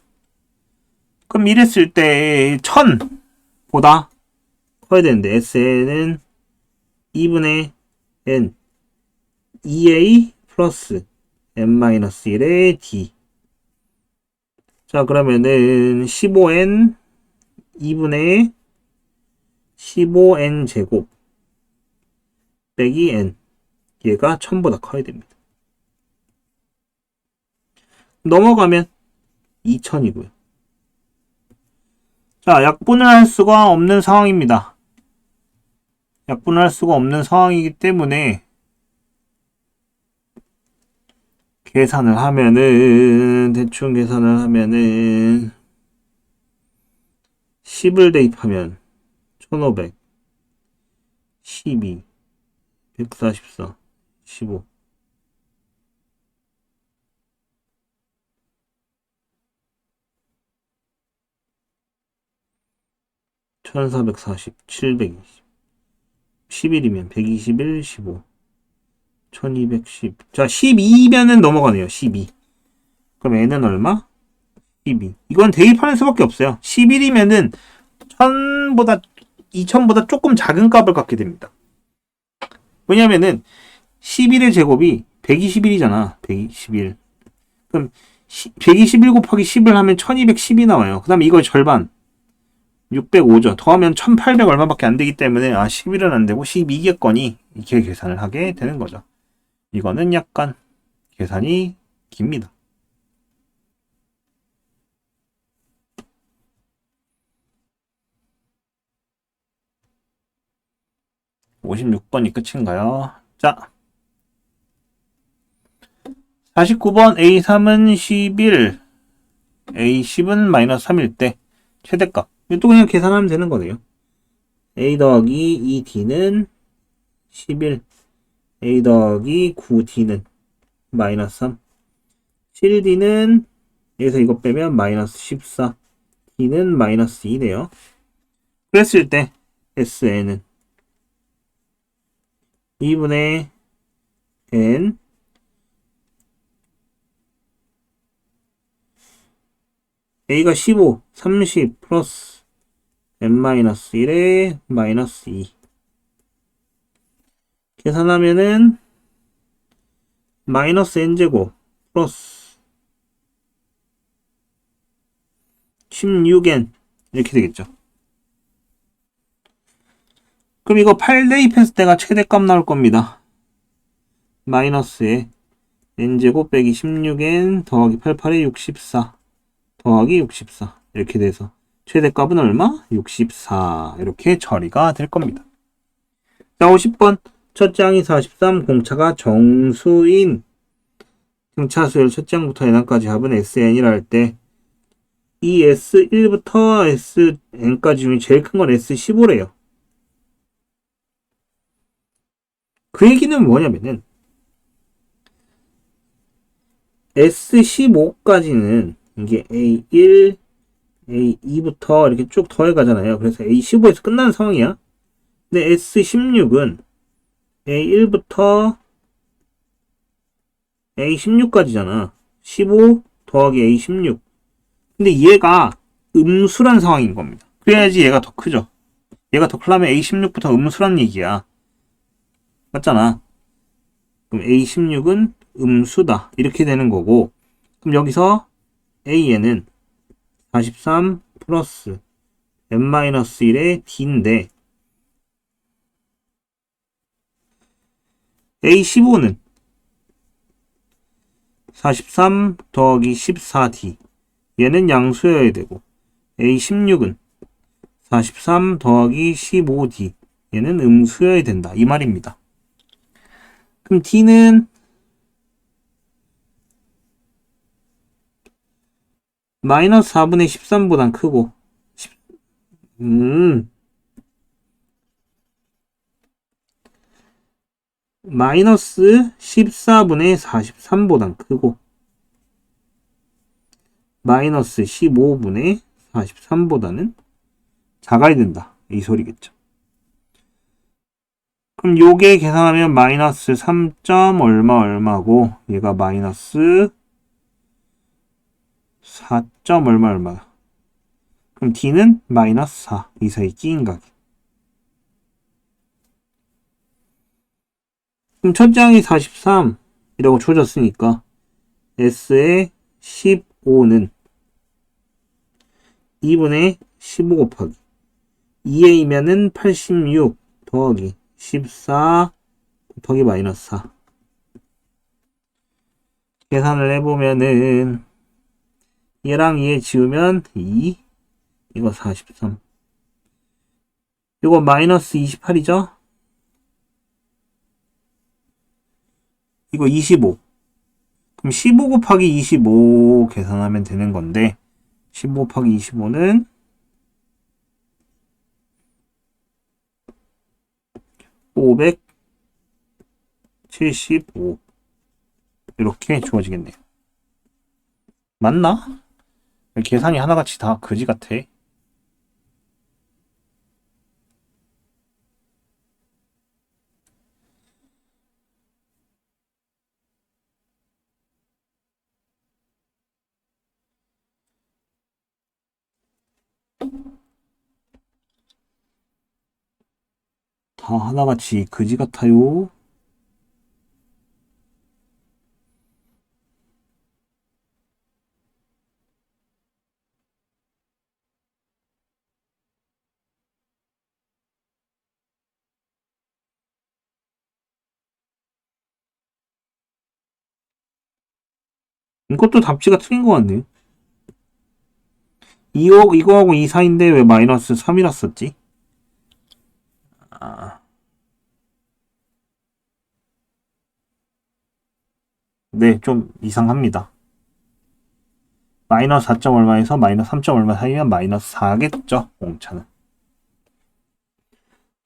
그럼 이랬을 때 1000보다 커야 되는데 SN은 2분의 N 2A 플러스 N-1의 D. 자, 그러면은 15N 2분의 15N 제곱 빼기 N. 얘가 1000보다 커야 됩니다. 넘어가면 2000이고요. 자, 약분을 할 수가 없는 상황입니다. 약분을 할 수가 없는 상황이기 때문에 계산을 하면은 대충 계산을 하면은 10을 대입하면 1500 12 144 15 1440 720 11이면 121 15 1210 자 12면은 넘어가네요. 12 그럼 n은 얼마? 12 이건 대입하는 수밖에 없어요. 11이면은 1000보다 2000보다 조금 작은 값을 갖게 됩니다. 왜냐면은 11의 제곱이 121이잖아. 121 그럼 121 곱하기 10을 하면 1210이 나와요. 그 다음에 이거 절반 605죠. 더하면 1800 얼마밖에 안 되기 때문에 11은 안 되고 12겠거니 이렇게 계산을 하게 되는 거죠. 이거는 약간 계산이 깁니다. (56번이) 끝인가요? 자, 49번 A3은 11, A10은 마이너스 3일 때 최대값. 또 그냥 계산하면 되는 거네요. A 더하기 2D는 11, A 더하기 9D는 마이너스 3, 7D는 여기서 이거 빼면 마이너스 14, D는 마이너스 2네요. 그랬을 때 SN은 2분의 N A가 15, 30 플러스 N-1의 마이너스 2 계산하면은 마이너스 N제곱 플러스 16N 이렇게 되겠죠. 그럼 이거 8 대입했을 때가 최대값 나올 겁니다. 마이너스에 N제곱 빼기 16N 더하기 88에 64 더하기 64 이렇게 돼서 최대값은 얼마? 64 이렇게 처리가 될 겁니다. 자, 50번 첫째 항이 43 공차가 정수인 등차 수열 첫째 항부터 n항까지 합은 SN이라 할 때 이 S1부터 SN까지 중에 제일 큰 건 S15래요. 그 얘기는 뭐냐면은 S15까지는 이게 A1, A2부터 이렇게 쭉 더해 가잖아요. 그래서 A15에서 끝나는 상황이야. 근데 S16은 A1부터 A16까지잖아. 15 더하기 A16. 근데 얘가 음수란 상황인 겁니다. 그래야지 얘가 더 크죠. 얘가 더 크려면 A16부터 음수란 얘기야. 맞잖아. 그럼 A16은 음수다. 이렇게 되는 거고. 그럼 여기서 A에는 43 플러스 n-1의 D인데 A15는 43 더하기 14D. 얘는 양수여야 되고 A16은 43 더하기 15D. 얘는 음수여야 된다. 이 말입니다. 그럼 D는 마이너스 4분의 13보단 크고 마이너스 14분의 43보단 크고 마이너스 15분의 43보다는 작아야 된다. 이 소리겠죠. 그럼 요게 계산하면 마이너스 3. 얼마 얼마고 얘가 마이너스 4. 얼마 얼마. 그럼 D는 마이너스 4. 이 사이 끼인각이. 그럼 첫째 항이 43이라고 주어졌으니까 S의 15는 2분의 15 곱하기 2A면은 86 더하기 14 곱하기 마이너스 4. 계산을 해보면은 얘랑 얘 지우면 2, 이거 43. 이거 마이너스 28이죠? 이거 25. 그럼 15 곱하기 25 계산하면 되는 건데 15 곱하기 25는 575 이렇게 주어지겠네요. 맞나? 계산이 하나같이 다 그지 같아. 다 하나같이 그지 같아요. 이것도 답지가 틀린 것 같네. 이거하고 이 사이인데 왜 마이너스 3이라 썼지? 아, 네, 좀 이상합니다. 마이너스 4. 얼마에서 마이너스 3. 얼마 사이면 마이너스 4겠죠, 공차는.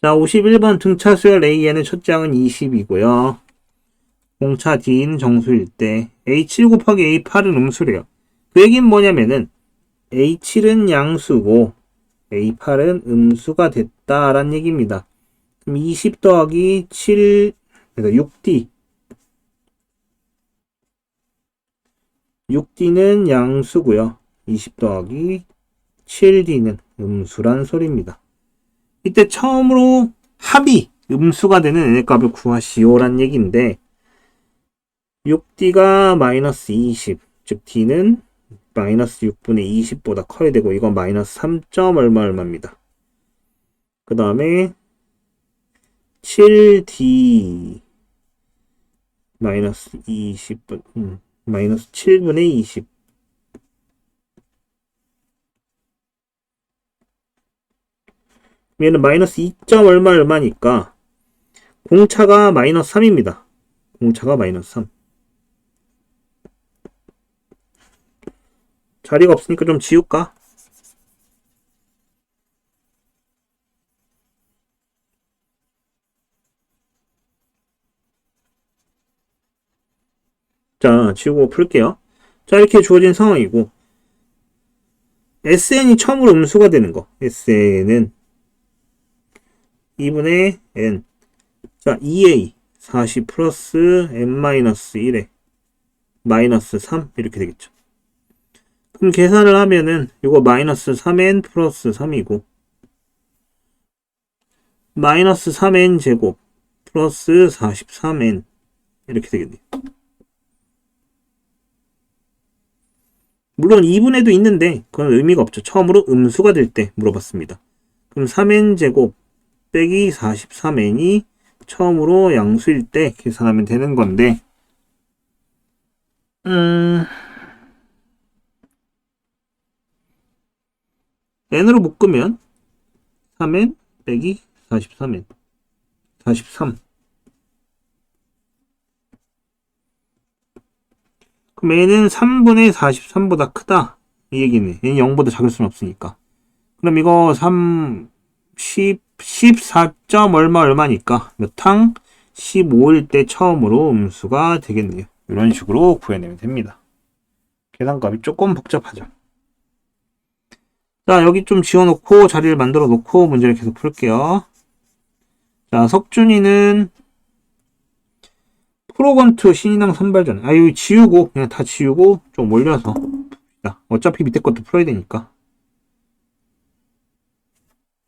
자, 51번 등차 수열 A에는 첫째 항은 20이고요. 공차 D는 정수일 때 A7 곱하기 A8은 음수래요. 그 얘기는 뭐냐면은 A7은 양수고 A8은 음수가 됐다라는 얘기입니다. 그럼 20 더하기 7, 그러니까 6D. 6D는 양수고요. 20 더하기 7D는 음수란 소리입니다. 이때 처음으로 합이 음수가 되는 n의 값을 구하시오란 얘기인데 6D가 마이너스 20, 즉 D는 마이너스 6분의 20보다 커야 되고 이건 마이너스 3. 얼마 얼마입니다. 그 다음에 7D 마이너스 20분 마이너스 7분의 20 얘는 마이너스 2. 얼마 얼마니까 공차가 마이너스 3입니다. 공차가 마이너스 3. 자리가 없으니까 좀 지울까? 자, 지우고 풀게요. 자, 이렇게 주어진 상황이고 SN이 처음으로 음수가 되는 거. SN은 2분의 N. 자, 2A 40 플러스 N-1에 마이너스 3 이렇게 되겠죠. 그럼 계산을 하면은 이거 마이너스 3N 플러스 3이고 마이너스 3N 제곱 플러스 43N 이렇게 되겠네요. 물론 2분에도 있는데 그건 의미가 없죠. 처음으로 음수가 될 때 물어봤습니다. 그럼 3N 제곱 빼기 43N이 처음으로 양수일 때 계산하면 되는 건데 N으로 묶으면 3N 빼기 43N 43. 그럼 N은 3분의 43보다 크다 이 얘기네. N이 0보다 작을 수는 없으니까. 그럼 이거 14점 얼마니까 몇 항? 15일 때 처음으로 음수가 되겠네요. 이런 식으로 구해내면 됩니다. 계산값이 조금 복잡하죠. 자, 여기 좀 지워놓고 자리를 만들어 놓고 문제를 계속 풀게요. 자, 석준이는 프로건투 신인왕 선발전. 이거 지우고 그냥 다 지우고 좀 올려서 봅시다. 어차피 밑에 것도 풀어야 되니까.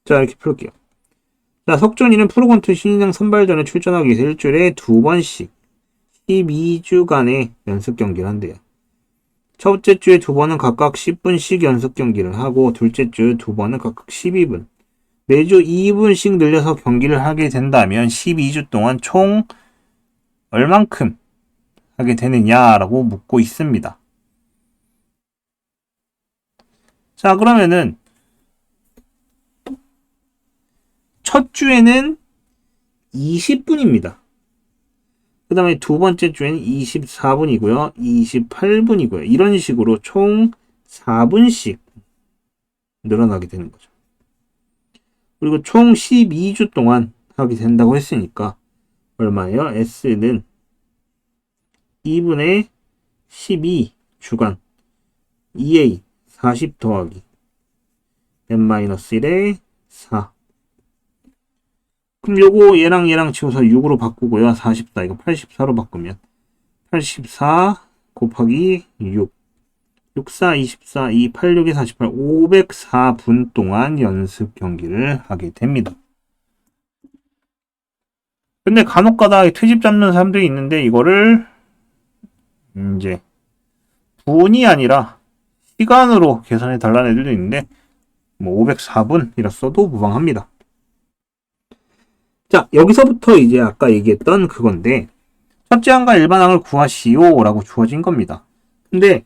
자, 이렇게 풀게요. 자, 석준이는 프로건투 신인왕 선발전에 출전하기 위해서 일주일에 2번씩 12주간의 연습 경기를 한대요. 첫째 주에 2번은 각각 10분씩 연습 경기를 하고 둘째 주 2번은 각각 12분. 매주 2분씩 늘려서 경기를 하게 된다면 12주 동안 총 얼만큼 하게 되느냐라고 묻고 있습니다. 자, 그러면은 첫 주에는 20분입니다. 그 다음에 두 번째 주에는 24분이고요. 28분이고요. 이런 식으로 총 4분씩 늘어나게 되는 거죠. 그리고 총 12주 동안 하게 된다고 했으니까 얼마예요? S는 2분의 12주간 2A 40 더하기 N-1에 4. 그럼 요거 얘랑 지워서 6으로 바꾸고요. 44 이거 84로 바꾸면 84 곱하기 6 64 24 2 86에 48 504분 동안 연습 경기를 하게 됩니다. 근데 간혹가다 트집 잡는 사람들이 있는데 이거를 이제 분이 아니라 시간으로 계산해 달라는 애들도 있는데 뭐 504분이라 써도 무방합니다. 자, 여기서부터 이제 아까 얘기했던 그건데 첫째 항과 일반항을 구하시오 라고 주어진 겁니다. 근데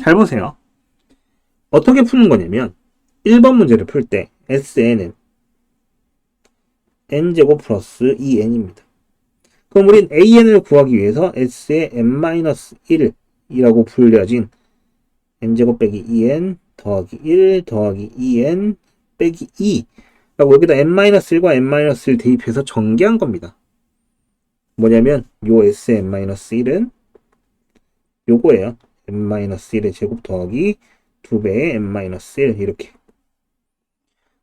잘 보세요. 어떻게 푸는 거냐면 1번 문제를 풀 때 SN은 n제곱 플러스 2n입니다. 그럼 우린 an을 구하기 위해서 s의 n-1이라고 불려진 n제곱 빼기 2n 더하기 1 더하기 2n 빼기 2 라고 여기다 n-1과 n-1 대입해서 전개한 겁니다. 뭐냐면 요 s의 n-1은 요거예요. n-1의 제곱 더하기 2배의 n-1 이렇게.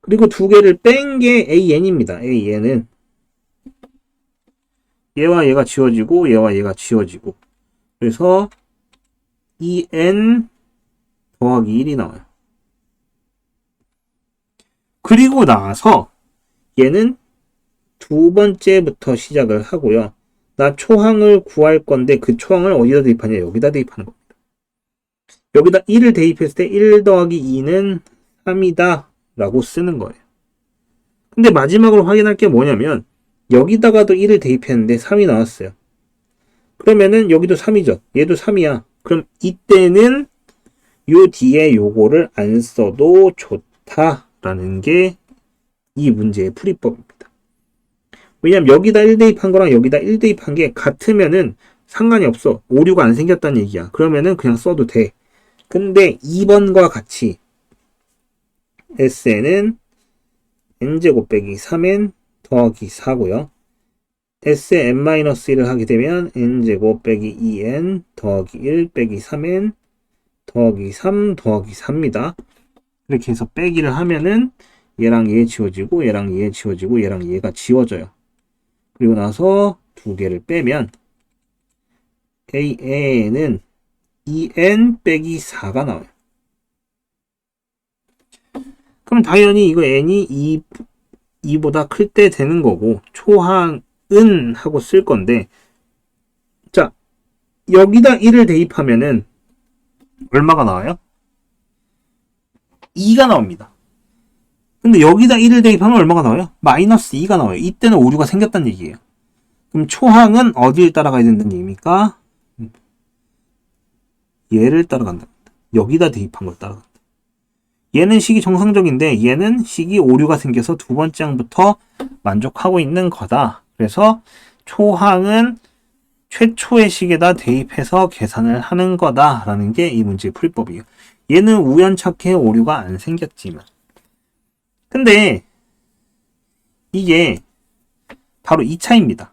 그리고 두 개를 뺀 게 an입니다. an은 얘와 얘가 지워지고 얘와 얘가 지워지고 그래서 2n 더하기 1이 나와요. 그리고 나서 얘는 두 번째부터 시작을 하고요. 나 초항을 구할 건데 그 초항을 어디다 대입하냐? 여기다 대입하는 겁니다. 여기다 1을 대입했을 때 1 더하기 2는 3이다 라고 쓰는 거예요. 근데 마지막으로 확인할 게 뭐냐면 여기다가도 1을 대입했는데 3이 나왔어요. 그러면은 여기도 3이죠. 얘도 3이야. 그럼 이때는 요 뒤에 요거를 안 써도 좋다라는 게 이 문제의 풀이법입니다. 왜냐면 여기다 1 대입한 거랑 여기다 1 대입한 게 같으면은 상관이 없어. 오류가 안 생겼다는 얘기야. 그러면은 그냥 써도 돼. 근데 2번과 같이 S는 n제곱 빼기 3n 더하기 4고요. S의 n-1을 하게 되면 n제곱 빼기 2n 더하기 1 빼기 3n 더하기 3 더하기 4입니다. 이렇게 해서 빼기를 하면은 얘랑 얘 지워지고 얘랑 얘 지워지고 얘랑 얘가 지워져요. 그리고 나서 두 개를 빼면 AN은 2N 빼기 4가 나와요. 그럼 당연히 이거 N이 2보다 클 때 되는 거고 초항은 하고 쓸 건데 자 여기다 1을 대입하면은 얼마가 나와요? 2가 나옵니다. 근데 여기다 1을 대입하면 얼마가 나와요? 마이너스 2가 나와요. 이때는 오류가 생겼다는 얘기예요. 그럼 초항은 어디를 따라가야 된다는 얘기입니까? 얘를 따라간다. 여기다 대입한 걸 따라간다. 얘는 식이 정상적인데 얘는 식이 오류가 생겨서 두 번째 항부터 만족하고 있는 거다. 그래서 초항은 최초의 식에다 대입해서 계산을 하는 거다라는 게 이 문제의 풀이법이에요. 얘는 우연찮게 오류가 안 생겼지만 근데 이게 바로 2차입니다.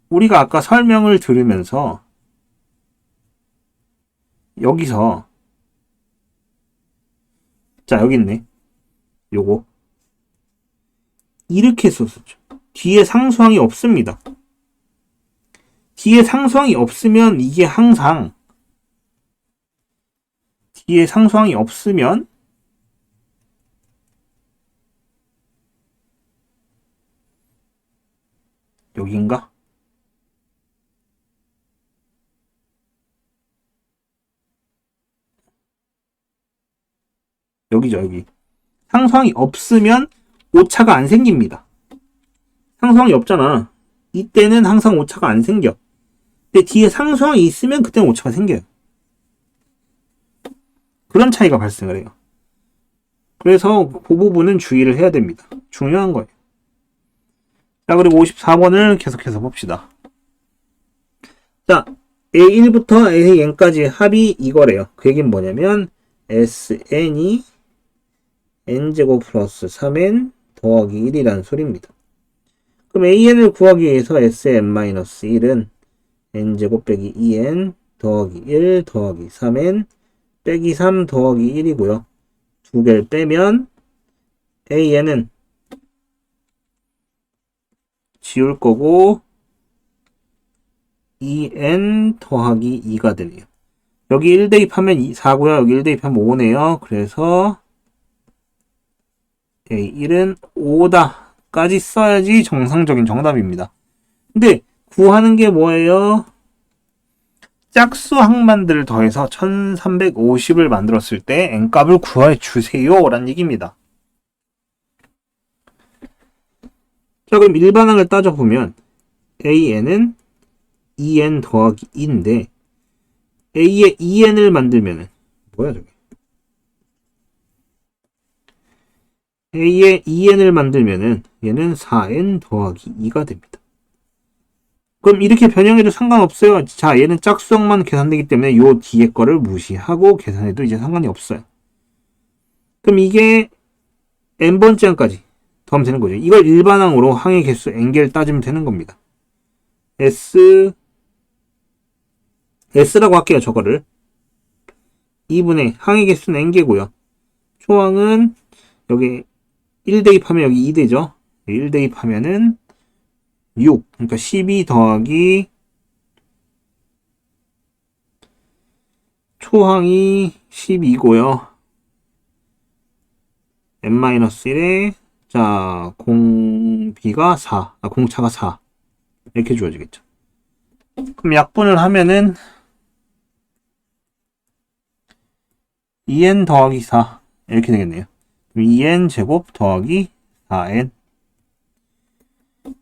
우리가 아까 설명을 들으면서 여기서 자 여기 있네. 요거 이렇게 썼었죠. 뒤에 상수항이 없습니다. 뒤에 상수항이 없으면 이게 항상 뒤에 상수항이 없으면 여긴가? 여기죠 여기. 상수항이 없으면 오차가 안 생깁니다. 상수항이 없잖아. 이때는 항상 오차가 안 생겨. 근데 뒤에 상수항이 있으면 그때는 오차가 생겨요. 그런 차이가 발생을 해요. 그래서 그 부분은 주의를 해야 됩니다. 중요한 거예요. 자, 그리고 54번을 계속해서 봅시다. 자, A1부터 AN까지 합이 이거래요. 그 얘기는 뭐냐면 SN이 N제곱 플러스 3N 더하기 1이라는 소리입니다. 그럼 AN을 구하기 위해서 SN-1은 N제곱 빼기 2N 더하기 1 더하기 3N 빼기 3 더하기 1이고요. 두 개를 빼면 AN은 지울 거고 2N 더하기 2가 되네요. 여기 1 대입하면 4고요. 여기 1 대입하면 5네요. 그래서 A1은 5다까지 써야지 정상적인 정답입니다. 근데 구하는 게 뭐예요? 짝수 항만들을 더해서 1350을 만들었을 때 n값을 구해 주세요 라는 얘기입니다. 자 그럼 일반항을 따져보면 AN은 2N 더하기 2인데 A에 2N을 만들면은 뭐야 저게 A에 2N을 만들면은 얘는 4N 더하기 2가 됩니다. 그럼 이렇게 변형해도 상관없어요. 자 얘는 짝수항만 계산되기 때문에 요 뒤에 거를 무시하고 계산해도 이제 상관이 없어요. 그럼 이게 n번째 항까지 더하면 되는 거죠. 이걸 일반항으로 항의 개수 n개를 따지면 되는 겁니다. S라고 할게요. 저거를 2분의 항의 개수는 n개고요. 초항은 여기 1 대입하면 여기 2 되죠. 1 대입하면은 6 그러니까 12 더하기 초항이 12고요. n-1에 자 공비가 4 공차가 4 이렇게 주어지겠죠. 그럼 약분을 하면은 2n 더하기 4 이렇게 되겠네요. 2n 제곱 더하기 4n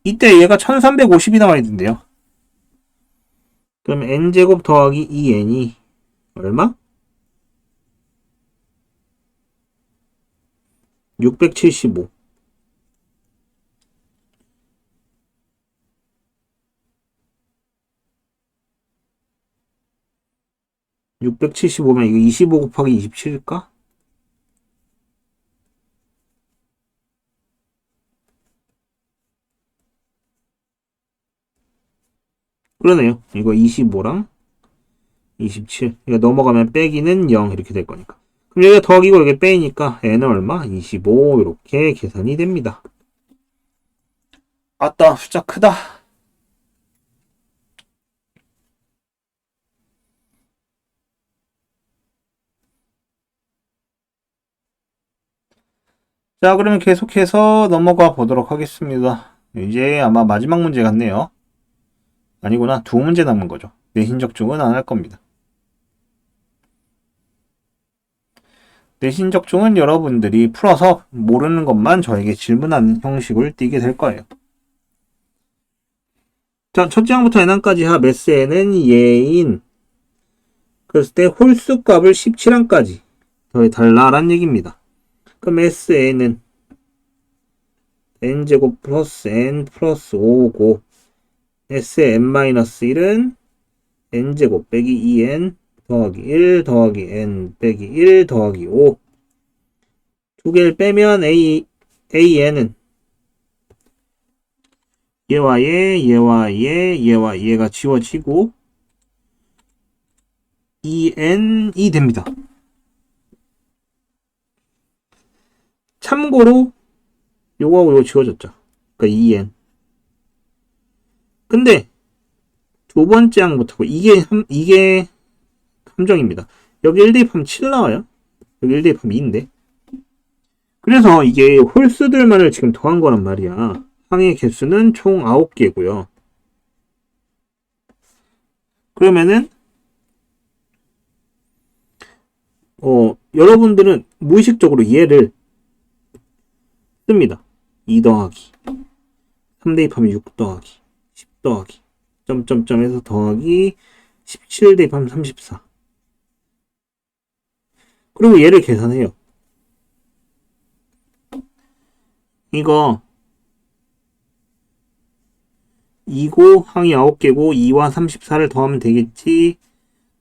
이때 얘가 1350이 나와 있는데요. 그럼 n 제곱 더하기 2n이 얼마? 675 675면 이거 25 곱하기 27일까? 그러네요. 이거 25랑 27. 이거 넘어가면 빼기는 0 이렇게 될 거니까. 그럼 여기가 더하기고 여기 빼니까 n은 얼마? 25 이렇게 계산이 됩니다. 아따 숫자 크다. 자, 그러면 계속해서 넘어가 보도록 하겠습니다. 이제 아마 마지막 문제 같네요. 아니구나. 두 문제 남은 거죠. 내신 적중은 안 할 겁니다. 내신 적중은 여러분들이 풀어서 모르는 것만 저에게 질문하는 형식을 띠게 될 거예요. 자, 첫째 항부터 n항까지 합 Sn은 예인. 그랬을 때 홀수 값을 17항까지 더해달라란 얘기입니다. 그럼 Sn은 n제곱 플러스 n 플러스 5고 Sn-1은 n제곱 빼기 2n 더하기 1 더하기 n 빼기 1 더하기 5. 두 개를 빼면 an은 얘와 얘와 얘와 얘가 지워지고 2n이 됩니다. 참고로 요거하고 요거 지워졌죠. 그러니까 2n. 근데 두 번째 항부터고 이게 함정입니다. 여기 1 대입하면 7 나와요. 여기 1 대입하면 2인데. 그래서 이게 홀수들만을 지금 더한 거란 말이야. 항의 개수는 총 9개고요. 그러면은 여러분들은 무의식적으로 얘를 씁니다. 2 더하기 3 대입하면 6 더하기 10 더하기 점점점 해서 더하기 17 대입하면 34. 그리고 얘를 계산해요. 이거 2고 항이 9개고 2와 34를 더하면 되겠지.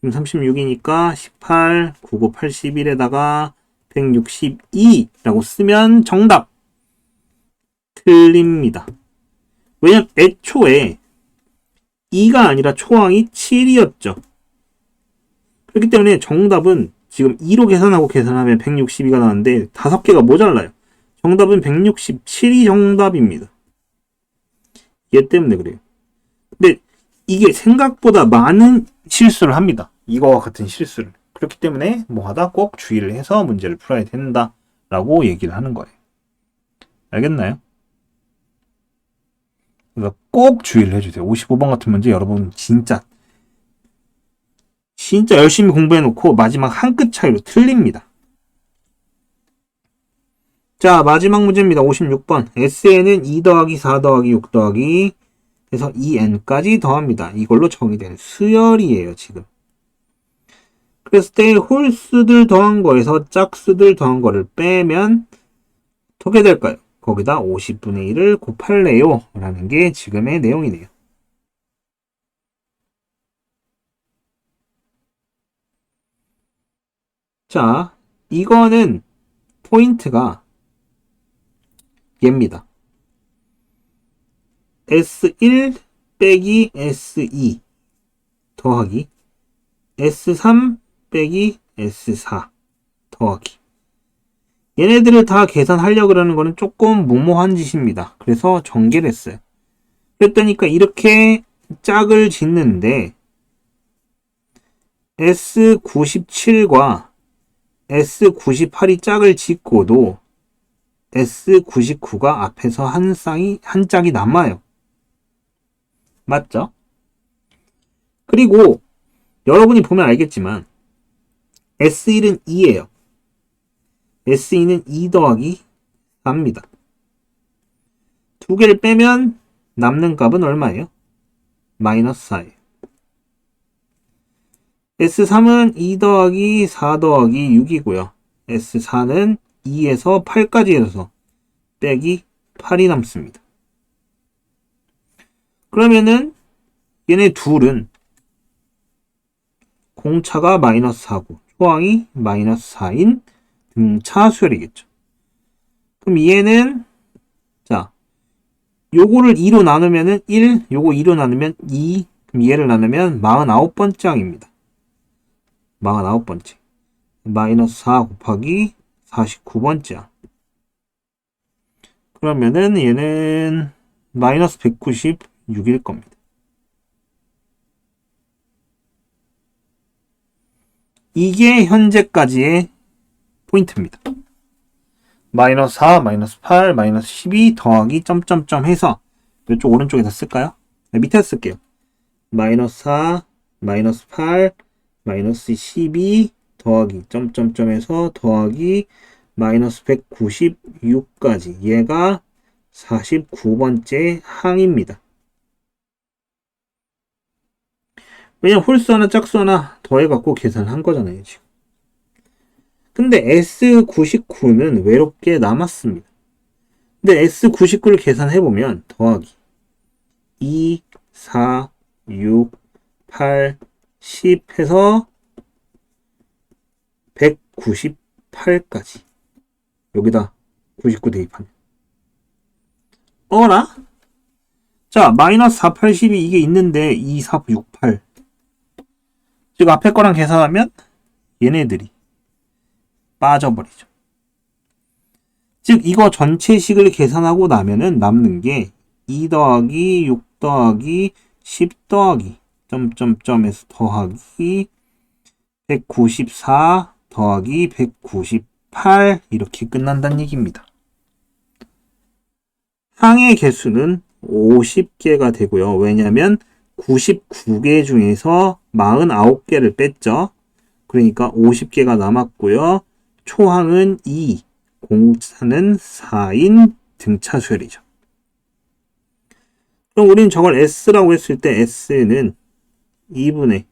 그럼 36이니까 18, 9고 81에다가 162라고 쓰면 정답. 틀립니다. 왜냐면 애초에 2가 아니라 초항이 7이었죠. 그렇기 때문에 정답은 지금 2로 계산하면 162가 나왔는데 5개가 모자라요. 정답은 167이 정답입니다. 얘 때문에 그래요. 근데 이게 생각보다 많은 실수를 합니다. 이거와 같은 실수를. 그렇기 때문에 뭐하다 꼭 주의를 해서 문제를 풀어야 된다라고 얘기를 하는 거예요. 알겠나요? 그러니까 꼭 주의를 해주세요. 55번 같은 문제 여러분 진짜 열심히 공부해놓고 마지막 한 끗 차이로 틀립니다. 자, 마지막 문제입니다. 56번. Sn은 2 더하기 4 더하기 6 더하기 해서 2n까지 더합니다. 이걸로 정의된 수열이에요, 지금. 그랬을 때 홀수들 더한 거에서 짝수들 더한 거를 빼면 어떻게 될까요? 거기다 50분의 1을 곱할래요 라는 게 지금의 내용이네요. 자, 이거는 포인트가 얘입니다. S1 빼기 S2 더하기 S3 빼기 S4 더하기. 얘네들을 다 계산하려고 그러는 거는 조금 무모한 짓입니다. 그래서 전개를 했어요. 그랬더니까 이렇게 짝을 짓는데 S97과 S98이 짝을 짓고도 S99가 앞에서 한 짝이 남아요. 맞죠? 그리고 여러분이 보면 알겠지만 S1은 2예요. S2는 2 더하기 4입니다. 두 개를 빼면 남는 값은 얼마예요? 마이너스 4예요. S3은 2 더하기 4 더하기 6이고요. S4는 2에서 8까지 해서 빼기 8이 남습니다. 그러면은 얘네 둘은 공차가 마이너스 4고 초항이 마이너스 4인 등차 수열이겠죠. 그럼 얘는 자 요거를 2로 나누면은 1, 요거 2로 나누면 2, 그럼 얘를 나누면 49번째 항입니다. 49번째. 마이너스 4 곱하기 49번째. 그러면은 얘는 마이너스 196일 겁니다. 이게 현재까지의 포인트입니다. 마이너스 4, 마이너스 8, 마이너스 12 더하기 점점점 해서 이쪽 오른쪽에다 쓸까요? 네, 밑에 쓸게요. 마이너스 4, 마이너스 8, 마이너스 12 더하기 점점점 해서 더하기 마이너스 196까지 얘가 49번째 항입니다. 왜냐면 홀수 하나 짝수 하나 더해갖고 계산한 거잖아요, 지금. 근데 S99는 외롭게 남았습니다. 근데 S99를 계산해보면 더하기 2, 4, 6, 8, 10 해서 198까지 여기다 99 대입하면 어라? 자, 마이너스 4, 8, 12 이게 있는데 2, 4, 6, 8 즉 앞에 거랑 계산하면 얘네들이 빠져버리죠. 즉 이거 전체식을 계산하고 나면은 남는 게 2 더하기 6 더하기 10 더하기 점점점에서 더하기 194 더하기 198 이렇게 끝난다는 얘기입니다. 항의 개수는 50개가 되고요. 왜냐하면 99개 중에서 49개를 뺐죠. 그러니까 50개가 남았고요. 초항은 2, 공차는 4인 등차수열이죠. 그럼 우린 저걸 S라고 했을 때 S는 2분의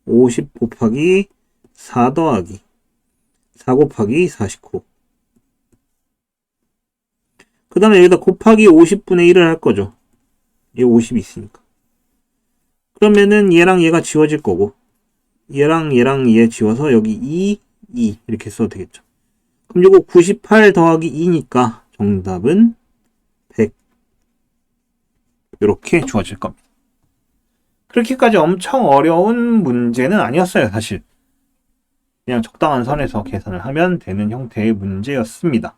50 곱하기 4 더하기 4 곱하기 49. 그 다음에 여기다 곱하기 50분의 1을 할 거죠. 얘 50이 있으니까. 그러면은 얘랑 얘가 지워질 거고 얘랑 얘 지워서 여기 2 이렇게 써도 되겠죠. 그럼 이거 98 더하기 2니까 정답은 100 이렇게 주어질 겁니다. 그렇게까지 엄청 어려운 문제는 아니었어요, 사실. 그냥 적당한 선에서 계산을 하면 되는 형태의 문제였습니다.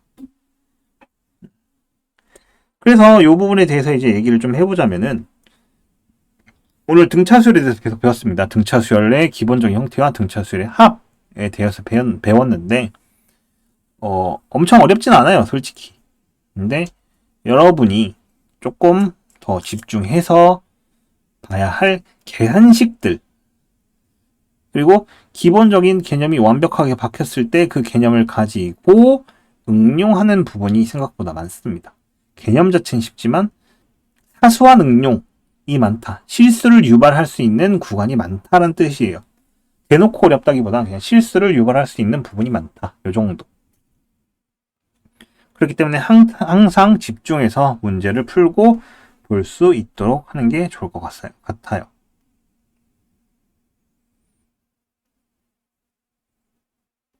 그래서 이 부분에 대해서 이제 얘기를 좀 해보자면은 오늘 등차수열에 대해서 계속 배웠습니다. 등차수열의 기본적인 형태와 등차수열의 합에 대해서 배웠는데 엄청 어렵진 않아요, 솔직히. 근데 여러분이 조금 더 집중해서 봐야 할 계산식들 그리고 기본적인 개념이 완벽하게 박혔을 때 그 개념을 가지고 응용하는 부분이 생각보다 많습니다. 개념 자체는 쉽지만 사소한 응용이 많다. 실수를 유발할 수 있는 구간이 많다는 뜻이에요. 대놓고 어렵다기보다 그냥 실수를 유발할 수 있는 부분이 많다. 요 정도. 그렇기 때문에 항상 집중해서 문제를 풀고 볼 수 있도록 하는 게 좋을 것 같아요.